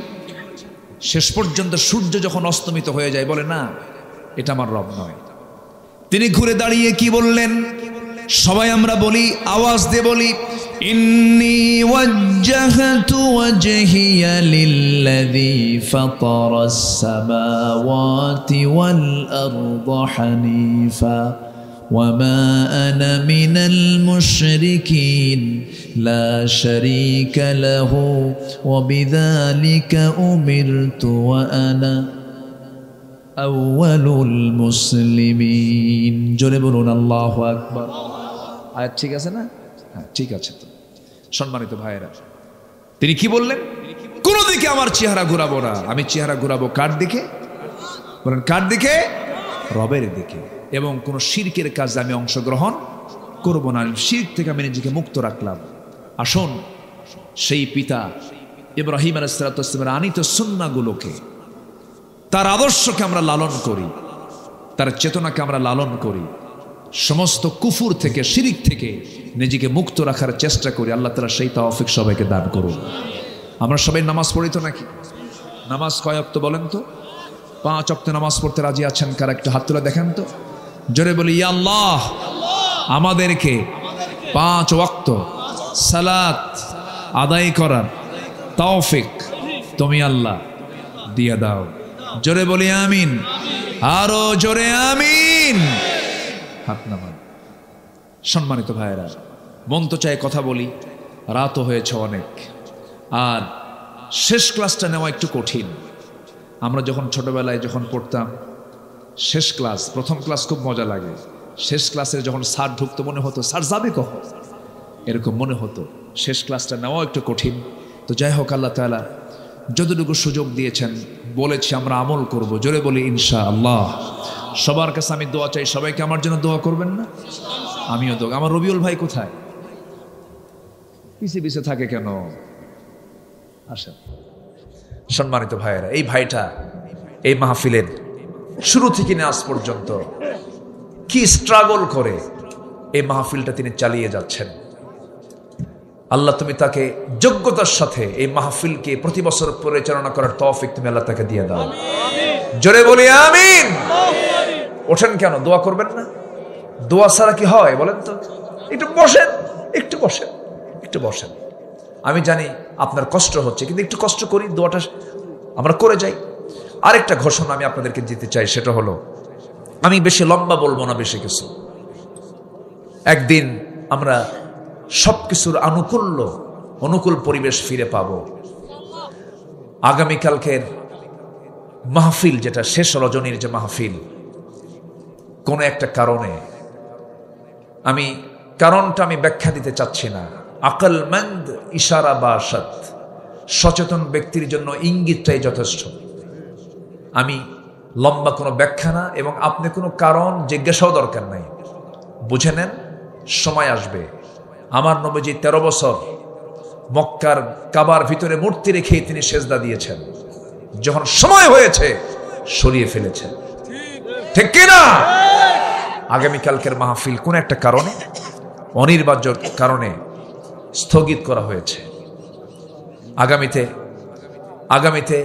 শেষ পর্যন্ত সূর্য যখন অস্তমিত হয়ে যায়, বলে না এটা আমার রব নয়। তিনি ঘুরে দাঁড়িয়ে কি বললেন? সবাই আমরা বলি, আওয়াজ দিয়ে বলি, ইন্নী ওয়াজ্জাহতু ওয়াজহিয়া লিল্লাযী ফাতারাস সামাওয়াতি ওয়াল আরদা হানিফা ওয়ামা আনা মিনাল মুশরিকিন লা শারীকা লাহু ওয়া বিযালিকা উমিরতু ওয়া আনা আউয়ালুল মুসলিমিন। জোরে বলুন আল্লাহু আকবার। আয়াত ঠিক আছে না? হ্যাঁ ঠিক আছে। তো সম্মানিত ভাইয়েরা, তিনি কি বললেন? কোন দিকে আমার চেহারা ঘুরাবো না। আমি চেহারা ঘুরাবো কার দিকে? বলেন কার দিকে? রবের দিকে। এবং কোন শিরকের কাজে আমি অংশগ্রহণ করব না। শিরক থেকে আমি নিজেকে মুক্ত রাখলাম। আসুন সেই পিতা ইব্রাহিম আলাইহিস সালাতু ওয়াস সালামের আনিত সুন্নাহগুলোকে, তার আদর্শকে আমরা লালন করি, তার চেতনাকে আমরা লালন করি, সমস্ত কুফুর থেকে, শিরিক থেকে নিজেকে মুক্ত রাখার চেষ্টা করি। আল্লাহ তাআলা সেই তৌফিক সবাইকে দান করুন। আমরা সবাই নামাজ পড়ি তো নাকি? নামাজ কয় ওয়াক্ত বলেন তো? 5 ওয়াক্ত নামাজ পড়তে রাজি আছেন কারা? একটু হাত তুলে দেখেন তো। জোরে বলি ইয়া আল্লাহ, আমাদেরকে 5 ওয়াক্ত সালাত আদায় করার তৌফিক তুমি আল্লাহ দিয়ে দাও। জোরে বলি আমিন। আরো জোরে আমিন। হাত নামান। সম্মানিত ভাইয়েরা, মন তো চায় কথা বলি, রাতও হয়েছে অনেক, আর শেষ ক্লাসটা নেওয়া একটু কঠিন। আমরা যখন ছোটবেলায় যখন পড়তাম শেষ ক্লাস, প্রথম ক্লাস খুব মজা লাগে। শেষ ক্লাসের যখন স্যার ঢুকতো মনে হতো স্যার যাবে কখন, এরকম মনে হতো। শেষ ক্লাসটা নেওয়া একটু কঠিন। তো যাই হোক, আল্লাহ তাআলা যতটুকু সুযোগ দিয়েছেন বলেছি আমরা আমল করব। জোরে বলি ইনশাআল্লাহ। সবার কাছে আমি দোয়া চাই, সবাইকে আমার জন্য দোয়া করবেন না? আমিও দোয়া। আমার রবিউল ভাই কোথায়? পিছিয়ে পিছিয়ে থাকে কেন? আসেন। সম্মানিত ভাইয়েরা, এই ভাইটা এই মাহফিলের শুরু থেকে আজ পর্যন্ত কি স্ট্রাগল করে এই মাহফিলটা তিনি চালিয়ে যাচ্ছেন। আল্লাহ তুমি তাকে যোগ্যতার সাথে এই মাহফিলকে প্রতি বছর পরিচালনা করার তৌফিক তুমি আল্লাহ তাকে দিয়ে দাও। জোরে বলি আমিন। ওঠেন কেন? দোয়া করবেন না? দোয়া ছাড়া কি হয় বলেন তো? একটু বসেন, একটু বসেন, একটু বসেন। আমি জানি আপনার কষ্ট হচ্ছে, কিন্তু একটু কষ্ট করি, দোয়াটা আমরা করে যাই। আরেকটা ঘোষণা আমি আপনাদেরকে দিতে চাই, সেটা হলো, আমি বেশি লম্বা বলবো না, বেশি কিছু। একদিন আমরা সবকিছুর অনুকূল পরিবেশ ফিরে পাবো। আগামীকালকের মাহফিল, যেটা শেষ রজনীর যে মাহফিল, কোনো একটা কারণে, আমি কারণটা আমি ব্যাখ্যা দিতে চাচ্ছি না। আকলমন্দ ইশারা বাসাত, সচেতন ব্যক্তির জন্য ইঙ্গিতটাই যথেষ্ট। আমি লম্বা কোনো ব্যাখ্যা না, এবং আপনি কোনো কারণ জিজ্ঞাসাও দরকার নাই। বুঝে নেন, সময় আসবে। আমার নবীজি 13 বছর মক্কার কাবার ভিতরে মূর্তি রেখেই তিনি সেজদা দিয়েছেন। যখন সময় হয়েছে সরিয়ে ফেলেছেন, ঠিক কিনা? আগামীকালকের মাহফিল কোন একটা কারণে, অনিবার্য কারণে স্থগিত করা হয়েছে। আগামীতে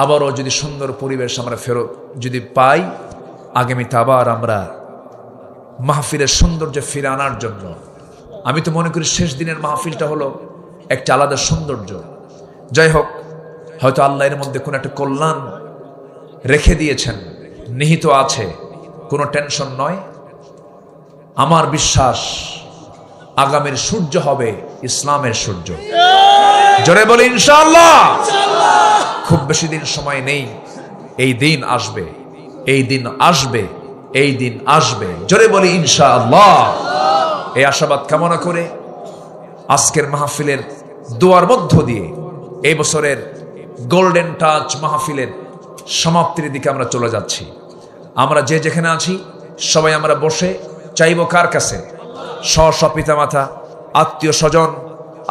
আবারও যদি সুন্দর পরিবেশ আমরা ফেরত যদি পাই, আগামীতে আবার আমরা মাহফিলের সৌন্দর্য ফিরে আনার জন্য, আমি তো মনে করি শেষ দিনের মাহফিলটা হলো একটা আলাদা সৌন্দর্য। যাই হোক, হয়তো আল্লাহ এর মধ্যে কোনো একটা কল্যাণ রেখে দিয়েছেন, নিহিত আছে, কোনো টেনশন নয়। আমার বিশ্বাস আগামীর সূর্য হবে ইসলামের সূর্য। জোরে বলি ইনশাআল্লাহ। খুব বেশি দিন সময় নেই, এই দিন আসবে, এই দিন আসবে, এই দিন আসবে। জোরে বলি ইনশাআল্লাহ। এই আশাবাদ কামনা করে আজকের মাহফিলের দোয়ার মধ্য দিয়ে এই বছরের গোল্ডেন টাচ মাহফিলের সমাপ্তির দিকে আমরা চলে যাচ্ছি। আমরা যে যেখানে আছি সবাই আমরা বসে চাইব কার কাছে? স্ব পিতামাতা, আত্মীয় স্বজন,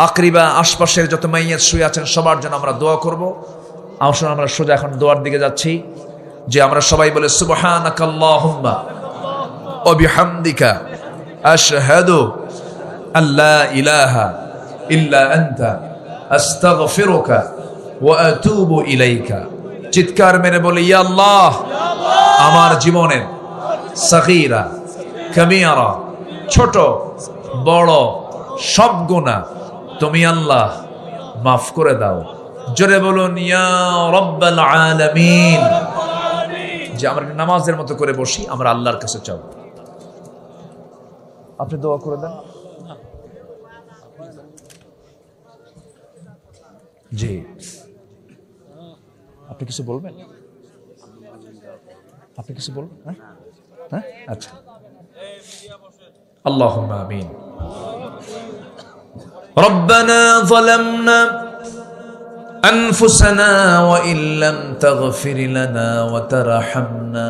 আকরিবা, আশপাশের যত মাইয়াত শুয়ে আছেন সবার জন্য আমরা দোয়া করব। আসুন আমরা সোজা এখন দোয়ার দিকে যাচ্ছি, যে আমরা সবাই বলে সুবহানাকাল্লাহুম্মা ওয়া বিহামদিকা আশহাদু আল্লা ইলাহা ইল্লা আনতা আস্তাগফিরুকা ওয়া আতুবু ইলাইকা। চিৎকার মেরে বলে, ইয়া আল্লাহ, আমার জীবনের সাগীরা কাবীরা, ছোট বড় সব গুনাহ তুমি আল্লাহ মাফ করে দাও। জোরে বলুন ইয়া রাব্বাল আলামিন। যে আমরা নামাজের মতো করে বসি, আমরা আল্লাহর কাছে চাও। আপনি দোয়া করে দেন। জি, আপনি কিছু বলবেন? আপনি কিছু বলবেন? হ্যাঁ, আচ্ছা। আল্লাহুম্মা আমিন। রব্বানা যালামনা আনফুসানা ওয়া ইল্লাম তাগফির লানা ওয়া তারহামনা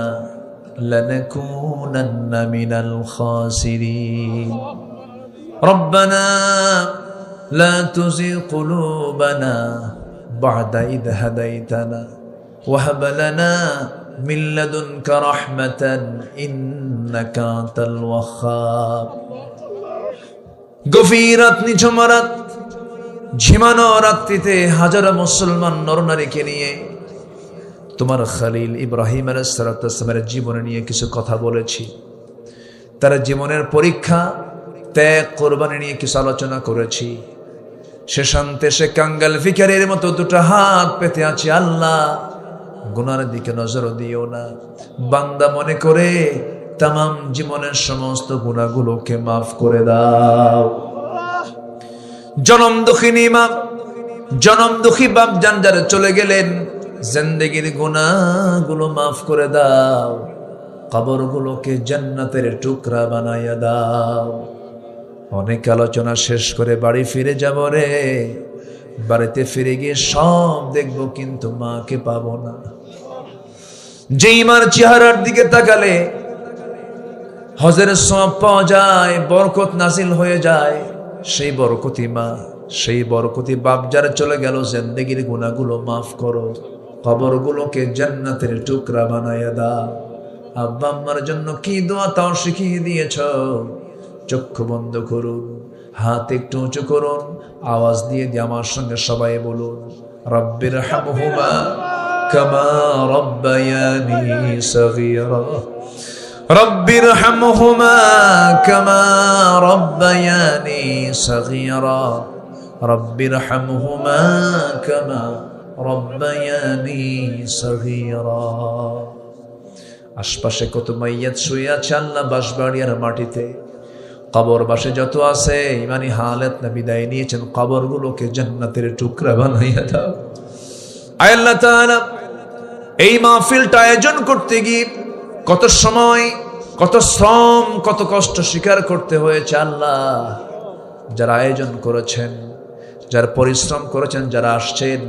লানাকুনান্না মিনাল খাসিরিন। রব্বানা لا تزغ قلوبنا بعد إذ هديتنا وهب لنا من لدنك رحمة إنك أنت الوهاب। গভীরাত নিঝুমরাত ঝিমানো রাত্রিতে হাজার মুসলমান নরনারীকে নিয়ে তোমার খলিল ইব্রাহিম আলাইহিস সালাতু ওয়াস সালামের জীবন নিয়ে কিছু কথা বলেছি। তার জীবনের পরীক্ষা, ত্যাগ, কোরবানি নিয়ে কিছু আলোচনা করেছি। সে শান্তে সে কাঙ্গাল ভিখারির মতো দুটো হাত পেতে আছে। আল্লাহ, গুনার দিকে নজর দিও না। বান্দা মনে করে তামাম জীবনের সমস্ত গুনাহগুলোকে মাফ করে দাও। জনম দুঃখিনী মা, জনম দুঃখী বাপ জান যারা চলে গেলেন, জিন্দেগির গুনাহগুলো মাফ করে দাও। কবরগুলোকে জান্নাতের টুকরা বানাইয়া দাও। অনেক আলোচনা শেষ করে বাড়ি ফিরে যাব রে। বাড়িতে ফিরে গিয়ে সব দেখব, কিন্তু মাকে পাবো না। যেই মার চেহারার দিকে তাকালে হজের সওয়াব পাওয়া যায়, বরকত নাজিল হয়ে যায়, সেই বরকতি মা, সেই বরকতি বাপ যারা চলে গেল, জিন্দেগির গুনাহগুলো মাফ করো, কবরগুলোকে জান্নাতের টুকরা বানাইয়া দাও। আব্বা আম্মার জন্য কি দোয়া তাও শিখিয়ে দিয়েছ। চক্ষু বন্ধ করুন, হাত একটু উঁচু করুন, আওয়াজ দিয়ে আমার সঙ্গে সবাই বলুন, রব্বির হামহুমা কামা রব্বায়ানি সগীরা। রব্বির হামহুমা কামা রব্বায়ানি সগীরা। রব্বির হামহুমা কামা রব্বায়ানি সগীরা। আশপাশে কত মাইয়াত শুয়ে আছে আল্লাহ বাঁশবাড়িয়ার মাটিতে। কবর বাসে যত আছে ইমানি হালাত না বিদায় নিয়েছেন, কবরগুলোকে জান্নাতের টুকরা বানাইয়া দাও। আয় আল্লাহ তাআলা, এই মাহফিলটা আয়োজন করতে গিয়ে কত সময়, কত শ্রম, কত কষ্ট স্বীকার করতে হয়েছে। আল্লাহ, যারা আয়োজন করেছেন, যারা পরিশ্রম করেছেন, যারা আসছেন,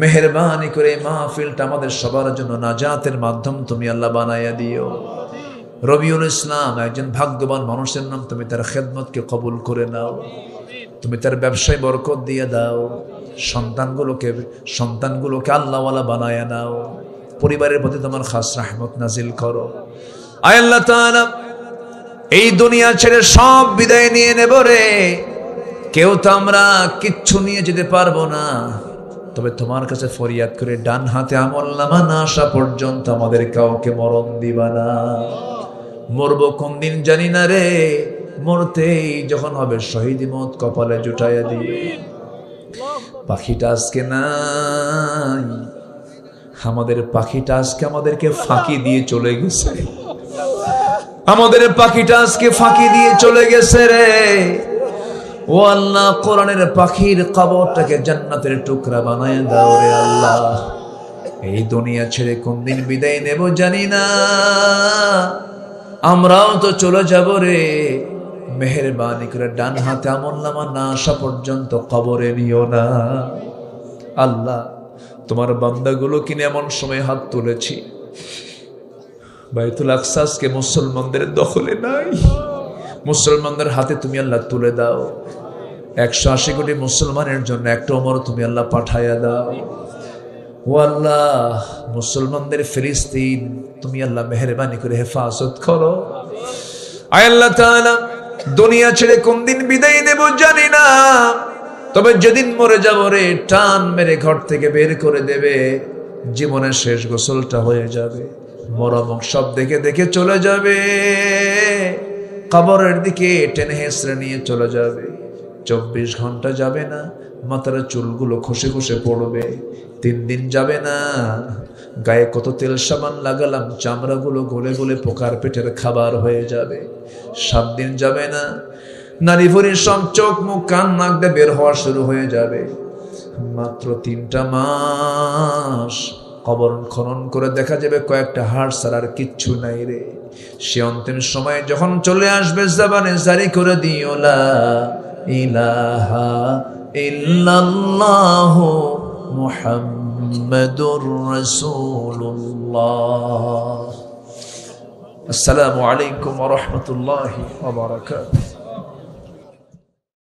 মেহেরবানি করে মাহফিলটা আমাদের সবার জন্য নাজাতের মাধ্যম তুমি আল্লাহ বানাইয়া দিও। রবিউল ইসলাম একজন ভাগ্যবান মানুষের নাম, তুমি তার খেদমতকে কবুল করে নাও। তুমি তার ব্যবসায় বরকত দিয়ে দাও। সন্তানগুলোকে আল্লাহওয়ালা বানায়া নাও। পরিবারের প্রতি তোমার খাস রহমত নাজিল করো। আয় আল্লাহ তাআলা, এই দুনিয়া ছেড়ে সব বিদায় নিয়ে নেব রে, কেউ তো আমরা কিচ্ছু নিয়ে যেতে পারবো না, তবে তোমার কাছে ফরিয়াদ করে ডান হাতে আমলনামা না আসা পর্যন্ত আমাদের কাউকে মরণ দিবা না। মরবো কোন দিন জানি না রে, মরতেই যখন হবে শহীদ মত কপালে জুটাইয়া দিবে। পাখিটা আজকে নাই, আমাদের পাখিটা আজকে আমাদেরকে ফাঁকি দিয়ে চলে গেছে, আমাদের পাখিটা আজকে ফাঁকি দিয়ে চলে গেছে রে। ও আল্লাহ, কোরআনের পাখির কবরটাকে জান্নাতের টুকরা বানায় দাও রে আল্লাহ। এই দুনিয়া ছেড়ে কোন দিন বিদায় নেব জানি না, আমরাও তো চলে যাব রে। মেহেরবানি করে ডান হাতে আমলনামা না আসা পর্যন্ত কবরে নিও না। আল্লাহ, তোমার বান্দাগুলো কিনে এমন সময় হাত তুলেছি, বাইতুল আকসাকে মুসলমানদের দখলে নাই, মুসলমানদের হাতে তুমি আল্লাহ তুলে দাও। 180 কোটি মুসলমানের জন্য একটা ওমর তুমি আল্লাহ পাঠাইয়া দাও। ও আল্লাহ, মুসলমানদের ফিলিস্তিন তুমি আল্লাহ মেহেরবানি করে হেফাজত করো। আয় আল্লাহ তাআলা, দুনিয়া ছেড়ে কোন দিন বিদায় নেব জানি না, তবে যেদিন মরে যাব রে, টান মেরে ঘর থেকে বের করে দেবে, জীবনের শেষ গোসলটা হয়ে যাবে, মরমক সব দেখে দেখে চলে যাবে, কবরের দিকে টেনে হেসড়ে নিয়ে চলে যাবে। 24 ঘন্টা যাবে না, মাথার চুলগুলো খসে খসে পড়বে। 3 দিন যাবে না, গায়ে কত তেল সাবান লাগালাম, চামড়াগুলো গলে গলে পোকার পেটের খাবার হয়ে যাবে। 7 দিন যাবে না, নারী ভুঁড়ির সব চোখ মুখ কান নাক দিয়ে বের হওয়া শুরু হয়ে যাবে। মাত্র 3টা মাস কবর খনন করে দেখা যাবে কয়েকটা হাড় ছাড়া আর কিচ্ছু নাই রে। সে অন্তিম সময় যখন চলে আসবে, জবানে জারি করে দিও লা ইলাহা ইল্লাল্লাহু মুহাম্মাদুর রাসূলুল্লাহ। আসসালামু আলাইকুম ওয়া রাহমাতুল্লাহি ওয়া বারাকাতুহু।